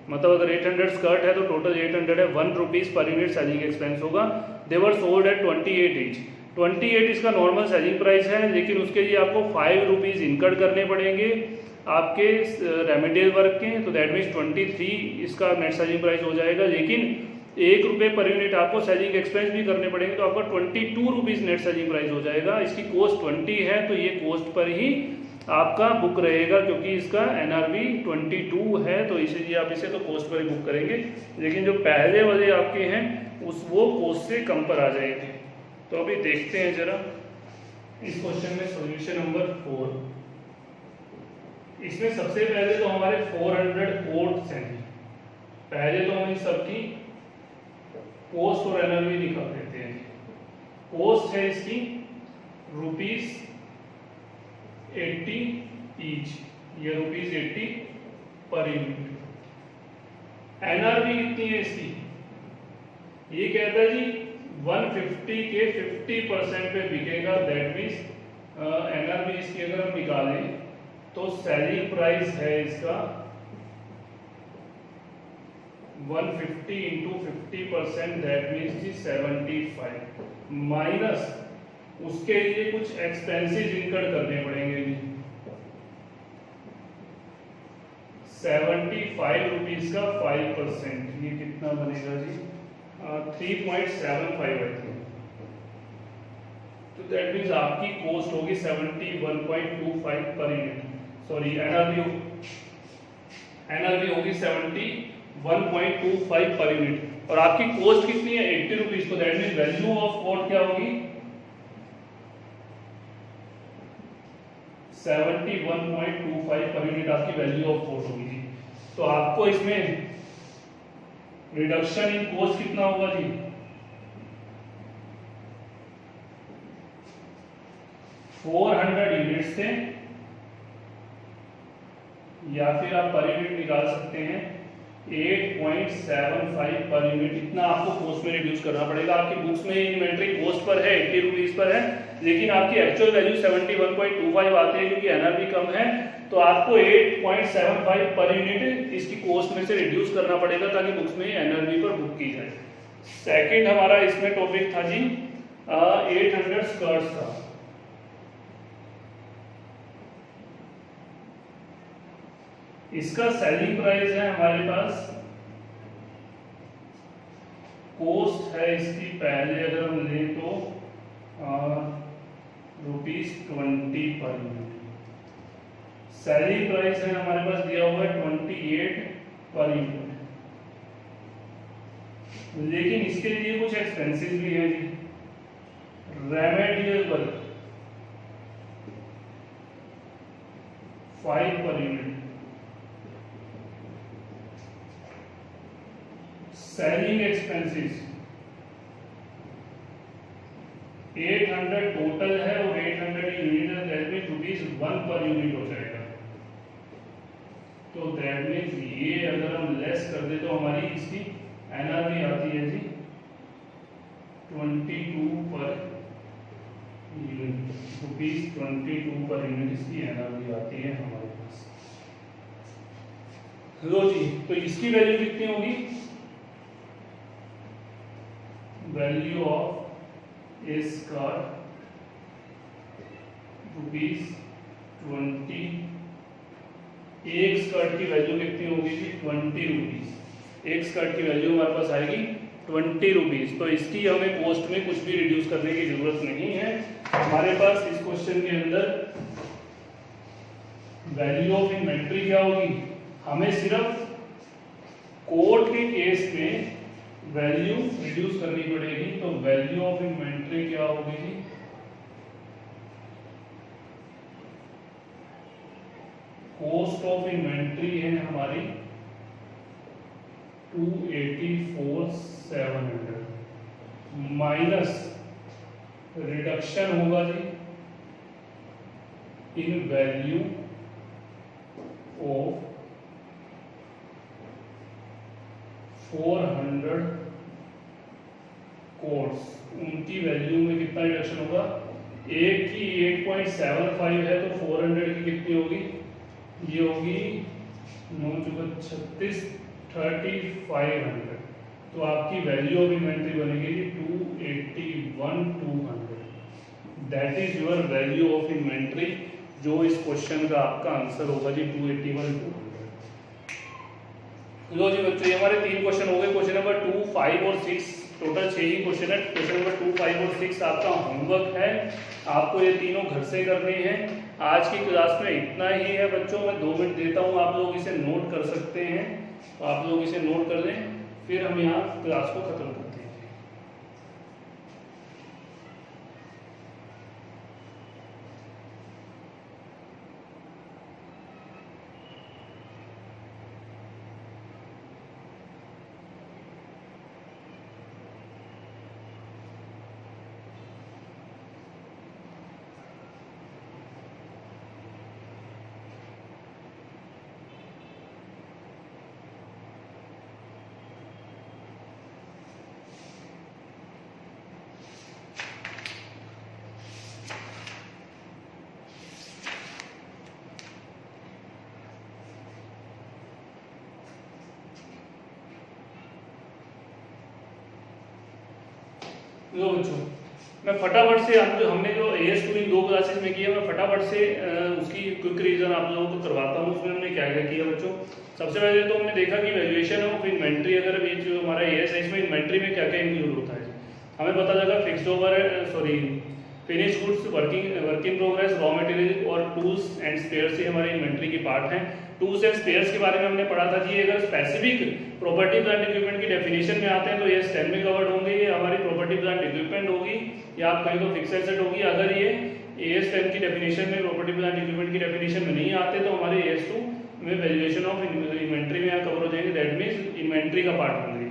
मतलब अगर 800 स्कर्ट है तो टोटल 800 है, ₹1 पर यूनिट सेलिंग एक्सपेंस होगा। देवर सोल्ड एट 28 ईच, 28 इसका नॉर्मल सेलिंग प्राइस है, लेकिन उसके लिए आपको ₹5 इनकट करने पड़ेंगे आपके रेमेडियल वर्क के, तो दैट मीन्स 23 इसका नेट सेलिंग प्राइस हो जाएगा। लेकिन ₹1 पर यूनिट आपको सेलिंग एक्सपेंस भी करने पड़ेंगे, तो आपका ₹22 नेट सेलिंग प्राइस हो जाएगा। इसकी कॉस्ट 20 है, तो ये कॉस्ट पर ही आपका बुक रहेगा, क्योंकि इसका एनआरवी 22 है, तो इसीलिए आप इसे तो कॉस्ट पर ही बुक करेंगे। लेकिन जो पहले वाले आपके हैं उस वो कॉस्ट से कम पर आ जाएंगे। तो अभी देखते हैं जरा इस क्वेश्चन में सॉल्यूशन नंबर 4। इसमें सबसे पहले तो हमारे 400 कोट्स हैं। पहले तो हम इन सबकी कॉस्ट और एनआरवी निकाल देते हैं। कॉस्ट है इसकी ₹80 ईच, ये ₹80 पर यूनिट। एनआरवी कितनी है इसकी, ये कहता है जी 150 के 50% पे बिकेगा, दैट मीन्स एनआरवी इसकी अगर हम निकालें तो सेलिंग प्राइस है इसका 150 इंटू 50%, दैट मीन्स जी 75, माइनस उसके लिए कुछ एक्सपेंसेस इनकट करने पड़ेंगे जी, ₹75 का 5%, ये कितना बनेगा जी 3.75 आई थिंक। तो दैट मीन्स आपकी कॉस्ट होगी 71.25 पर यूनिट, सॉरी एनआरवी होगी 71.25 पर यूनिट, और आपकी कॉस्ट कितनी है ₹80, तो that means value of what क्या होगी 71.25 पर यूनिट आपकी वैल्यू ऑफ कॉस्ट होगी जी। तो आपको इसमें रिडक्शन इन कॉस्ट कितना होगा जी, $400 से, या फिर आप पर यूनिट निकाल सकते हैं 8.75 पर यूनिट, इतना आपको कॉस्ट में रिड्यूस करना पड़ेगा। आपकी बुक्स में इन्वेंट्री कॉस्ट पर है ₹80 पर है, लेकिन आपकी एक्चुअल वैल्यू 71.25 आती है, क्योंकि एनआरवी कम है, तो आपको 8.75 पर यूनिट इसकी कॉस्ट में से रिड्यूस करना पड़ेगा, ताकि बुक्स में एनआरवी पर बुक की जाए। सेकंड हमारा इसमें टॉपिक था जी 800 स्कर्ट्स का। इसका सेलिंग प्राइस है हमारे पास, कॉस्ट है इसकी पहले अगर हम लें तो ₹20 पर यूनिट, सेलिंग प्राइस है हमारे पास दिया हुआ है 28 पर यूनिट, लेकिन इसके लिए कुछ एक्सपेंसेस भी है जी। Remedial work 5 per unit, selling expenses 800 total है और 800 यूनिट है, दैट मीन्स ₹1 पर यूनिट हो जाएगा। तो दैट मीन्स ये अगर हम लेस कर दे तो हमारी इसकी एनआरवी आती है जी 22 पर यूनिट, ₹22 पर यूनिट इसकी एनआरवी आती है हमारे पास। लो जी, तो इसकी वैल्यू कितनी होगी, वैल्यू ऑफ ए स्कर्ट ₹20, एक स्कर्ट की वैल्यू कितनी होगी जी ₹20, एक स्कर्ट की वैल्यू हमारे पास आएगी ₹20। तो इसकी हमें कॉस्ट में कुछ भी रिड्यूस करने की जरूरत नहीं है। हमारे पास इस क्वेश्चन के अंदर वैल्यू ऑफ इन्वेंट्री क्या होगी, हमें सिर्फ कोट के केस में वैल्यू रिड्यूस करनी पड़ेगी। तो वैल्यू ऑफ इन्वेंट्री क्या होगी जी, कॉस्ट ऑफ इन्वेंट्री है हमारी 284,700, माइनस रिडक्शन होगा जी इन वैल्यू ऑफ 400 कोड्स, उनकी वैल्यू में कितना रिडक्शन होगा, एक की 8.75 है तो 400 की कितनी होगी, ये होगी 9×36 3500, तो आपकी वैल्यू ऑफ इन्वेंट्री बनेगी 281,200। That is your value of inventory, जो इस क्वेश्चन का आपका आंसर होगा जी 281,200। लो जी बच्चों, ये हमारे 3 क्वेश्चन हो गए, क्वेश्चन नंबर 2, 5 और 6, टोटल 6 ही क्वेश्चन है। क्वेश्चन नंबर 2, 5 और 6 आपका होमवर्क है, आपको ये तीनों घर से करने हैं। आज की क्लास में इतना ही है बच्चों, मैं 2 मिनट देता हूँ, आप लोग इसे नोट कर सकते हैं, तो आप लोग इसे नोट कर लें, फिर हम यहाँ क्लास को खत्म करते हैं। लो बच्चों, मैं फटाफट से हमने जो AS2 इन 2 क्लासेस में किया, मैं फटाफट से उसकी क्विक रिवीजन आप लोगों को करवाता हूँ। उसमें हमने क्या क्या किया बच्चों। सबसे पहले तो हमने देखा कि वैल्यूएशन ऑफ इन्वेंट्री, अगर ये जो हमारा AS है इसमें इन्वेंट्री में क्या क्या इंक्लूड होता है, हमें पता लगा fixed over finish goods, work in progress, raw material और टूल्स एंड स्पेयर्स, ये हमारे इन्वेंट्री की पार्ट हैं। टूल्स एंड स्पेयर्स के बारे में हमने पढ़ा था कि अगर स्पेसिफिक प्रॉपर्टी प्लांट इक्विपमेंट की डेफिनेशन में आते हैं तो ये AS10 में कवर्ड होंगे, ये हमारी प्रॉपर्टी प्लांट इक्विपमेंट होगी, या आप कहीं तो फिक्स एसेट होगी। अगर ये AS10 की डेफिनेशन में, प्रॉपर्टी प्लांट इक्विपमेंट की डेफिनेशन में नहीं आते तो हमारे AS2 में वैल्यूएशन ऑफ इन्वेंट्री में यहाँ कवर हो जाएंगे, दैट मीन्स इन्वेंट्री का पार्ट होंगे।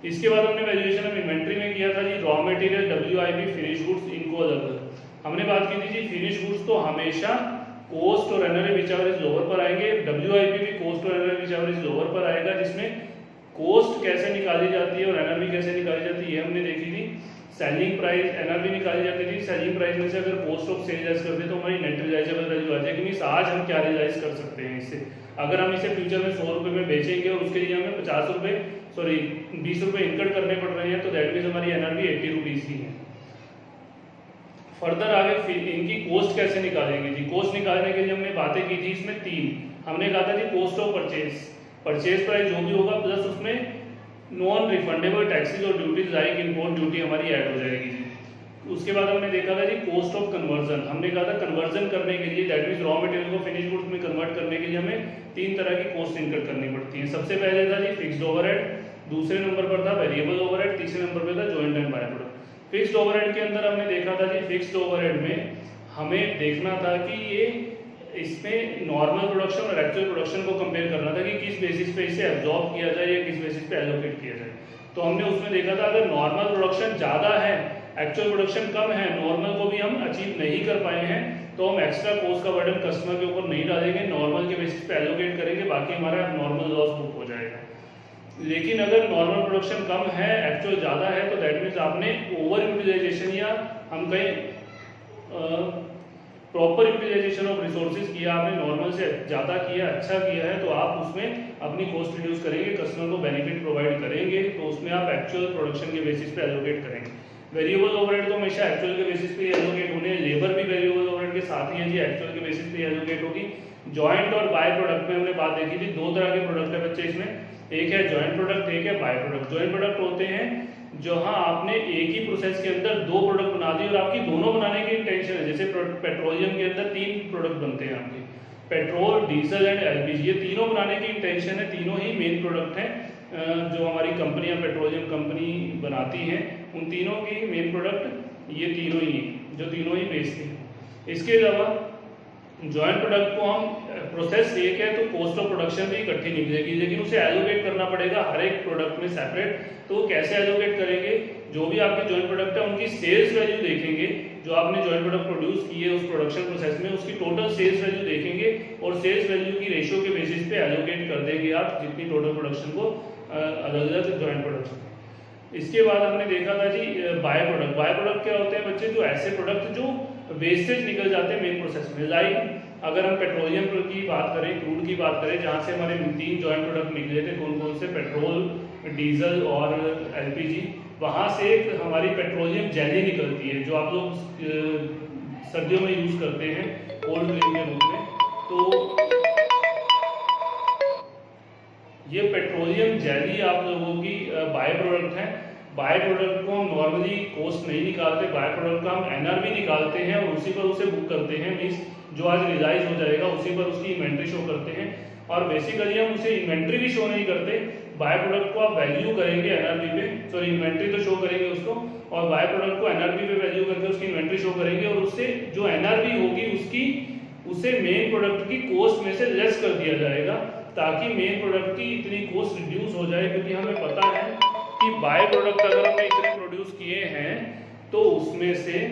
इसके बाद हमने वैल्यूएशन ऑफ इन्वेंट्री में किया था जी raw material, WIP, finish goods, इनको अलग अलग हमने बात की थी जी। फिनिश गुड्स तो हमेशा कोस्ट और NRV whichever is lower पर आएंगे, WIP भी कोस्ट और NRV whichever is lower पर आएगा, जिसमें कोस्ट कैसे निकाली जाती है और एनआरवी कैसे निकाली जाती है ये हमने देखी थी। सेलिंग प्राइस, एनआरवी निकाली जाती थी, सेलिंग प्राइस में से अगर कॉस्ट ऑफ सेल लेस करते तो हमारी नेट रियलाइजेबल वैल्यू आ जाएगी। मींस आज हम क्या रियलाइज कर सकते हैं इससे, अगर हम इसे फ्यूचर में 100 रुपए में बेचेंगे और उसके लिए हमें 20 रुपए इनकट करने पड़ रहे हैं, तो दैट मीन्स हमारी एनआरवी 80 रुपीज की है। फर्दर आगे इनकी कॉस्ट कैसे निकालेंगे जी। कॉस्ट निकालने के लिए हमने बातें की थी, इसमें 3 हमने कहा था जी, कॉस्ट ऑफ परचेज प्राइस जो भी होगा, प्लस उसमें नॉन रिफंडेबल टैक्सेस और ड्यूटीज लाइक इंपोर्ट ड्यूटी हमारी ऐड हो जाएगी जी। उसके बाद हमने देखा था जी कॉस्ट ऑफ कन्वर्जन, हमने कहा था कन्वर्जन करने के लिए, दैट मीन्स रॉ मटेरियल को फिनिश गुड्स में कन्वर्ट करने के लिए हमें 3 तरह की कॉस्ट इनकट करनी पड़ती है। सबसे पहले था जी फिक्स्ड ओवरहेड, दूसरे नंबर पर था वेरिएबल ओवरहेड, तीसरे नंबर पर था joint and by product. Fixed overhead के अंदर हमने देखा था जी, फिक्स्ड ओवरहेड में हमें देखना था कि ये इसमें नॉर्मल प्रोडक्शन और एक्चुअल प्रोडक्शन को कंपेयर करना था कि किस बेसिस पे इसे एब्जॉर्ब किया जाए या किस बेसिस पे एलोकेट किया जाए। तो हमने उसमें देखा था अगर नॉर्मल प्रोडक्शन ज़्यादा है, एक्चुअल प्रोडक्शन कम है, नॉर्मल को भी हम अचीव नहीं कर पाए हैं, तो हम एक्स्ट्रा कॉस्ट का बर्डन कस्टमर के ऊपर नहीं डालेंगे, नॉर्मल के बेसिस पे एलोकेट करेंगे, बाकी हमारा नॉर्मल लॉस बुक हो जाएगा। लेकिन अगर नॉर्मल प्रोडक्शन कम है, एक्चुअल ज़्यादा है, तो दैट मीन्स आपने ओवर यूटिलाइजेशन या हम कहीं प्रॉपर यूटिलाइजेशन ऑफ रिसोर्सेज किया, आपने नॉर्मल से ज़्यादा किया, अच्छा किया है, तो आप उसमें अपनी कॉस्ट रिड्यूस करेंगे, कस्टमर को बेनिफिट प्रोवाइड करेंगे, तो उसमें आप एक्चुअल प्रोडक्शन के बेसिस पे एलोकेट करेंगे। वेरिएबल ओवरहेड तो हमेशा एक्चुअल के बेसिस पे एलोकेट होने, लेबर भी वेरिएबल ओवरहेड के साथ ही है जी, एक्चुअल के बेसिस पे एलोकेट होगी। जॉइंट और बाय प्रोडक्ट में हमने बात देखी थी, 2 तरह के प्रोडक्ट है बच्चे इसमें, एक है जॉइंट प्रोडक्ट, एक है बाय प्रोडक्ट। जॉइंट प्रोडक्ट होते हैं जहां आपने एक ही प्रोसेस के अंदर 2 प्रोडक्ट बना दिए और आपकी दोनों बनाने की इंटेंशन है। जैसे पेट्रोलियम के अंदर 3 प्रोडक्ट बनते हैं आपके, पेट्रोल, डीजल एंड एलपीजी, ये तीनों बनाने की इंटेंशन है, तीनों ही मेन प्रोडक्ट हैं जो हमारी कंपनियां पेट्रोलियम कंपनी बनाती हैं, उन तीनों की मेन प्रोडक्ट ये तीनों ही हैं, जो तीनों ही बेचते हैं। इसके अलावा जॉइंट प्रोडक्ट को हम प्रोसेस एक है तो कॉस्ट ऑफ प्रोडक्शन भी इकट्ठी निकलेगी, लेकिन उसे एलोकेट करना पड़ेगा हर एक प्रोडक्ट में सेपरेट। तो वो कैसे एलोकेट करेंगे, जो भी आपके जॉइंट प्रोडक्ट है उनकी सेल्स वैल्यू देखेंगे, जो आपने जॉइंट प्रोडक्ट प्रोड्यूस की है उस प्रोडक्शन प्रोसेस में उसकी टोटल सेल्स वैल्यू देखेंगे और सेल्स वैल्यू की रेशियो के बेसिस पे एलोकेट कर देंगे आप जितनी टोटल प्रोडक्शन को अलग अलग जॉइंट प्रोडक्शन। इसके बाद हमने देखा था जी बाय प्रोडक्ट। बाय प्रोडक्ट क्या होते हैं बच्चे, जो ऐसे प्रोडक्ट जो वेस्टेज निकल जाते हैं मेन प्रोसेस में। लाइक अगर हम पेट्रोलियम की बात करें, क्रूड की बात करें, जहाँ से हमारे 3 जॉइंट प्रोडक्ट निकले थे, कौन कौन से, पेट्रोल, डीजल और एलपीजी। वहाँ से हमारी पेट्रोलियम जेली निकलती है जो आप लोग सर्दियों में यूज करते हैं कोल्ड ड्रिंक के रूप में। तो ये पेट्रोलियम जेली आप लोगों की बाय प्रोडक्ट है। बाय प्रोडक्ट को हम नॉर्मली कॉस्ट नहीं निकालते, बाय प्रोडक्ट का हम एनआरबी निकालते हैं और उसी पर उसे बुक करते हैं। मीन्स जो आज रियलाइज हो जाएगा उसी पर उसकी इन्वेंट्री शो करते हैं। और बेसिकली हम उसे इन्वेंट्री भी शो नहीं करते, बाय प्रोडक्ट को आप वैल्यू करेंगे एनआरबी पे, सॉरी इन्वेंट्री तो शो करेंगे उसको, और बाय प्रोडक्ट को एनआरबी पे वैल्यू करके उसकी इन्वेंट्री शो करेंगे और उससे जो एनआरबी होगी उसकी उसे मेन प्रोडक्ट की कॉस्ट में से लेस कर दिया जाएगा ताकि मेन प्रोडक्ट की इतनी कॉस्ट रिड्यूस हो जाए। क्योंकि हमें पता है कि बाय प्रोडक्ट अगर हमने इतने प्रोड्यूस किए हैं तो उसमें से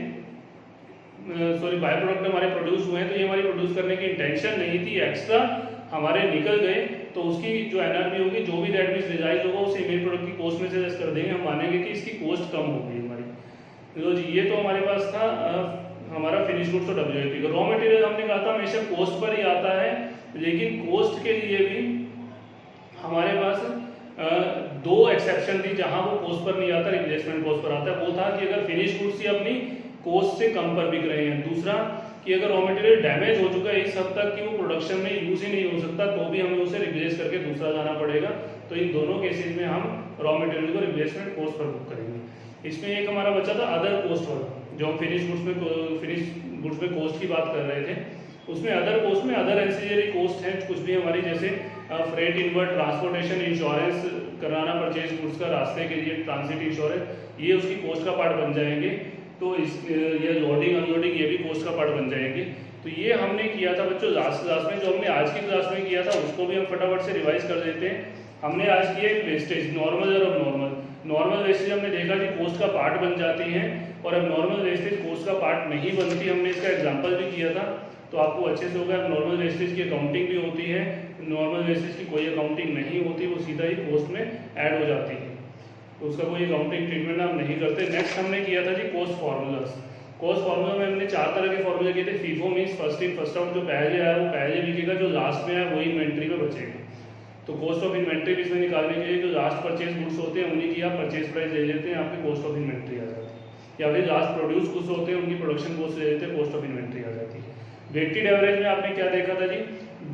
सॉरी बाय प्रोडक्ट हमारे प्रोड्यूस हुए हैं तो ये हमारी प्रोड्यूस करने की इंटेंशन नहीं थी, एक्स्ट्रा हमारे निकल गए तो उसकी जो एनआरबी होगी जो भी दैट मींस रियलाइज होगा उसे मेन प्रोडक्ट की कॉस्ट में से लेस कर देंगे। हम मानेंगे कि इसकी कॉस्ट कम हो गई हमारी। तो जी ये तो हमारे पास था हमारा फिनिश गुड्स और डब्ल्यूआईपी का। रॉ मटेरियल हमने कहा था हमेशा कॉस्ट पर ही आता है, लेकिन कॉस्ट के लिए भी हमारे पास 2 एक्सेप्शन थी जहां वो कॉस्ट पर नहीं आता, रिप्लेसमेंट कॉस्ट पर आता है। वो था कि अगर फिनिश गुड्स ही अपनी कॉस्ट से कम पर बिक रहे हैं, दूसरा कि अगर रॉ मटेरियल डैमेज हो चुका है इस हद तक कि वो प्रोडक्शन में यूज ही नहीं हो सकता तो भी हमें उसे रिप्लेस करके दूसरा लाना पड़ेगा। तो इन दोनों केसेस में हम रॉ मटेरियल को रिप्लेसमेंट कॉस्ट पर बुक करेंगे। इसमें एक हमारा बचा था अदर कॉस्ट वाला, जो हम फिनिश गुड्स में कॉस्ट की बात कर रहे थे। उसमें अदर कॉस्ट में अदर एंसिलरी कॉस्ट है कुछ भी हमारी, जैसे फ्रेट इनवर्ट, ट्रांसपोर्टेशन, इंश्योरेंस कराना परचेज गुड्स का, रास्ते के लिए ट्रांसिट इंश्योरेंस, ये उसकी कॉस्ट का पार्ट बन जाएंगे। तो ये लोडिंग अनलोडिंग ये भी कॉस्ट का पार्ट बन जाएंगे। तो ये हमने किया था बच्चों लास्ट क्लास में, जो हमने आज की क्लास में किया था उसको भी हम फटाफट से रिवाइज कर देते हैं। हमने आज किया एक वेस्टेज, नॉर्मल और अब नॉर्मल वेस्टेज हमने देखा कि कॉस्ट का पार्ट बन जाती है और अब नॉर्मल वेस्टेज कॉस्ट का पार्ट नहीं बनती। हमने इसका एग्जाम्पल भी किया था तो आपको अच्छे से होगा। नॉर्मल वेस्टेज की अकाउंटिंग भी होती है, नॉर्मल वेस्टेज की कोई अकाउंटिंग नहीं होती, वो सीधा ही कॉस्ट में ऐड हो जाती है, तो उसका कोई अकाउंटिंग ट्रीटमेंट हम नहीं करते। नेक्स्ट हमने किया था जी कॉस्ट फार्मूलास। कॉस्ट फार्मूला में हमने 4 तरह के फार्मूले किए थे। FIFO means first in first out, जो पहले आया वो पहले बिकेगा, जो लास्ट में आया वही इन्वेंट्री में बचेगा। तो कॉस्ट ऑफ इन्वेंट्री इसमें निकालने के लिए जो लास्ट परचेज गुड्स होते हैं उन्हीं की आप परचेज प्राइस ले लेते हैं, आपकी कॉस्ट ऑफ इन्वेंट्री आ जाती है। या फिर लास्ट प्रोड्यूस गुड्स होते हैं उनकी प्रोडक्शन कॉस्ट ले लेते हैं, कॉस्ट ऑफ इन्वेंट्री आ जाती है। वेटेड एवरेज में आपने क्या देखा था जी,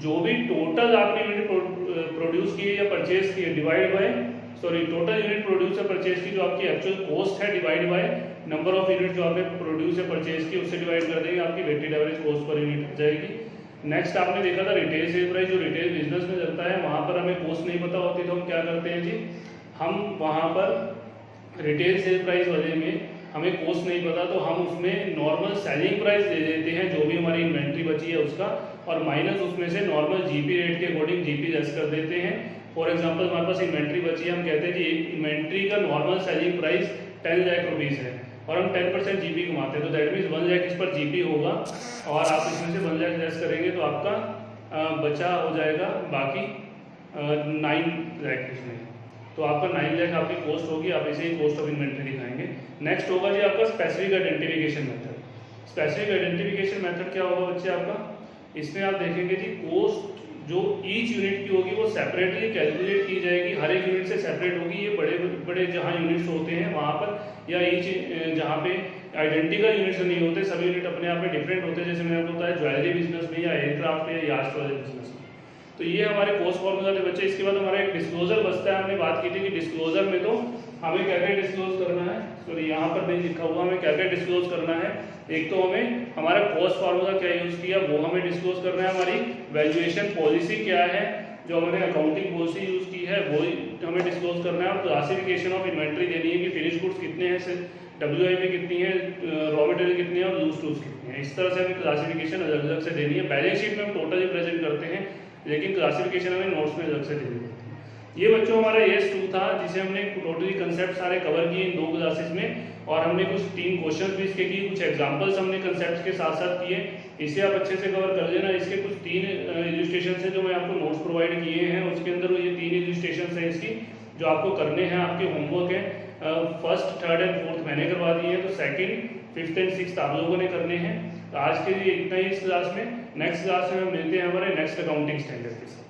जो भी टोटल आपने यूनिट प्रोड्यूस की या परचेज की divide by total unit produce या परचेज की जो आपकी एक्चुअल कॉस्ट है divide by number of unit जो आपने प्रोड्यूस या परचेज की उससे डिवाइड कर देंगे, आपकी weighted average cost per unit आ जाएगी। नेक्स्ट आपने देखा था रिटेल सेल प्राइस, जो रिटेल बिजनेस में चलता है वहां पर हमें कॉस्ट नहीं पता होती तो हम क्या करते हैं जी, हम वहां पर रिटेल सेल प्राइस वाले में हमें कॉस्ट नहीं पता तो हम उसमें नॉर्मल सेलिंग प्राइस दे देते हैं जो भी हमारी इन्वेंट्री बची है उसका, और माइनस उसमें से नॉर्मल जीपी रेट के अकॉर्डिंग जीपी लेस कर देते हैं। फॉर एग्जांपल हमारे पास इन्वेंट्री बची है, हम कहते हैं कि इन्वेंट्री का normal selling price 10 lakh rupees है और हम 10% जीपी कमाते हैं, तो दैट मीन्स 1 लाख इस पर जीपी होगा और आप इसमें से 1 लाख लेस करेंगे तो आपका बचा हो जाएगा बाकी 9 लाख इसमें, तो आपका 9 लाख आपकी कॉस्ट होगी। आप इसे ही कॉस्ट ऑफ इन्वेंट्री दिखाएंगे। नेक्स्ट होगा जी आपका specific identification method. Specific identification method क्या होगा बच्चे आपका, इसमें आप देखेंगे जी कॉस्ट जो ईच यूनिट की होगी वो सेपरेटली कैलकुलेट की जाएगी, हर एक यूनिट से सेपरेट होगी। ये बड़े बड़े जहाँ यूनिट्स होते हैं वहाँ पर या ईच जहाँ पे आइडेंटिकल यूनिट्स नहीं होते, सभी यूनिट अपने आप में डिफरेंट होते हैं, जैसे मैंने आपको बताया ज्वेलरी बिजनेस में या एयरक्राफ्ट में या यास्ट वाले बिजनेस में। तो ये हमारे कॉस्ट फॉर्मूला थे बच्चे। इसके बाद हमारा एक डिस्क्लोजर बचता है। हमने बात की थी कि डिस्क्लोजर में तो हमें क्या क्या डिस्क्लोज करना है, सॉरी यहाँ पर नहीं लिखा हुआ, हमें क्या क्या डिस्क्लोज करना है। एक तो हमें हमारा कॉस्ट फार्मूला क्या यूज किया वो हमें डिस्क्लोज करना है, हमारी वैल्यूएशन पॉलिसी क्या है, जो हमने अकाउंटिंग पॉलिसी यूज की है वो हमें डिस्क्लोज करना है, और क्लासिफिकेशन ऑफ इन्वेंट्री देनी है कि फिनिश गुड्स कितने हैं WIP कितनी है, रॉ मटेरियल कितनी है और लूज टूल्स कितनी है। इस तरह से हमें क्लासिफिकेशन अलग अलग से देनी है। बैलेंस शीट में हम टोटल प्रेजेंट करते हैं, लेकिन क्लासिफिकेशन हमें नोट्स में अलग से देनी होती है। ये बच्चों हमारा AS2 था, जिसे हमने टोटली कंसेप्ट सारे कवर किए इन 2 क्लासेस में, और हमने कुछ 3 क्वेश्चन भी इसके किए, कुछ एग्जांपल्स हमने कंसेप्ट के साथ साथ किए। इसे आप अच्छे से कवर कर लेना। इसके कुछ 3 इलस्ट्रेशन है जो मैं आपको नोट्स प्रोवाइड किए हैं, उसके अंदर ये 3 इलस्ट्रेशन है इसकी जो आपको करने हैं, आपके होमवर्क है। फर्स्ट, थर्ड एंड फोर्थ मैंने करवा दिए हैं, तो सेकंड, फिफ्थ एंड सिक्स्थ आप लोगों ने करने हैं। तो आज के लिए इतना ही इस क्लास में। नेक्स्ट क्लास में हम मिलते हैं हमारे नेक्स्ट अकाउंटिंग स्टैंडर्ड के साथ।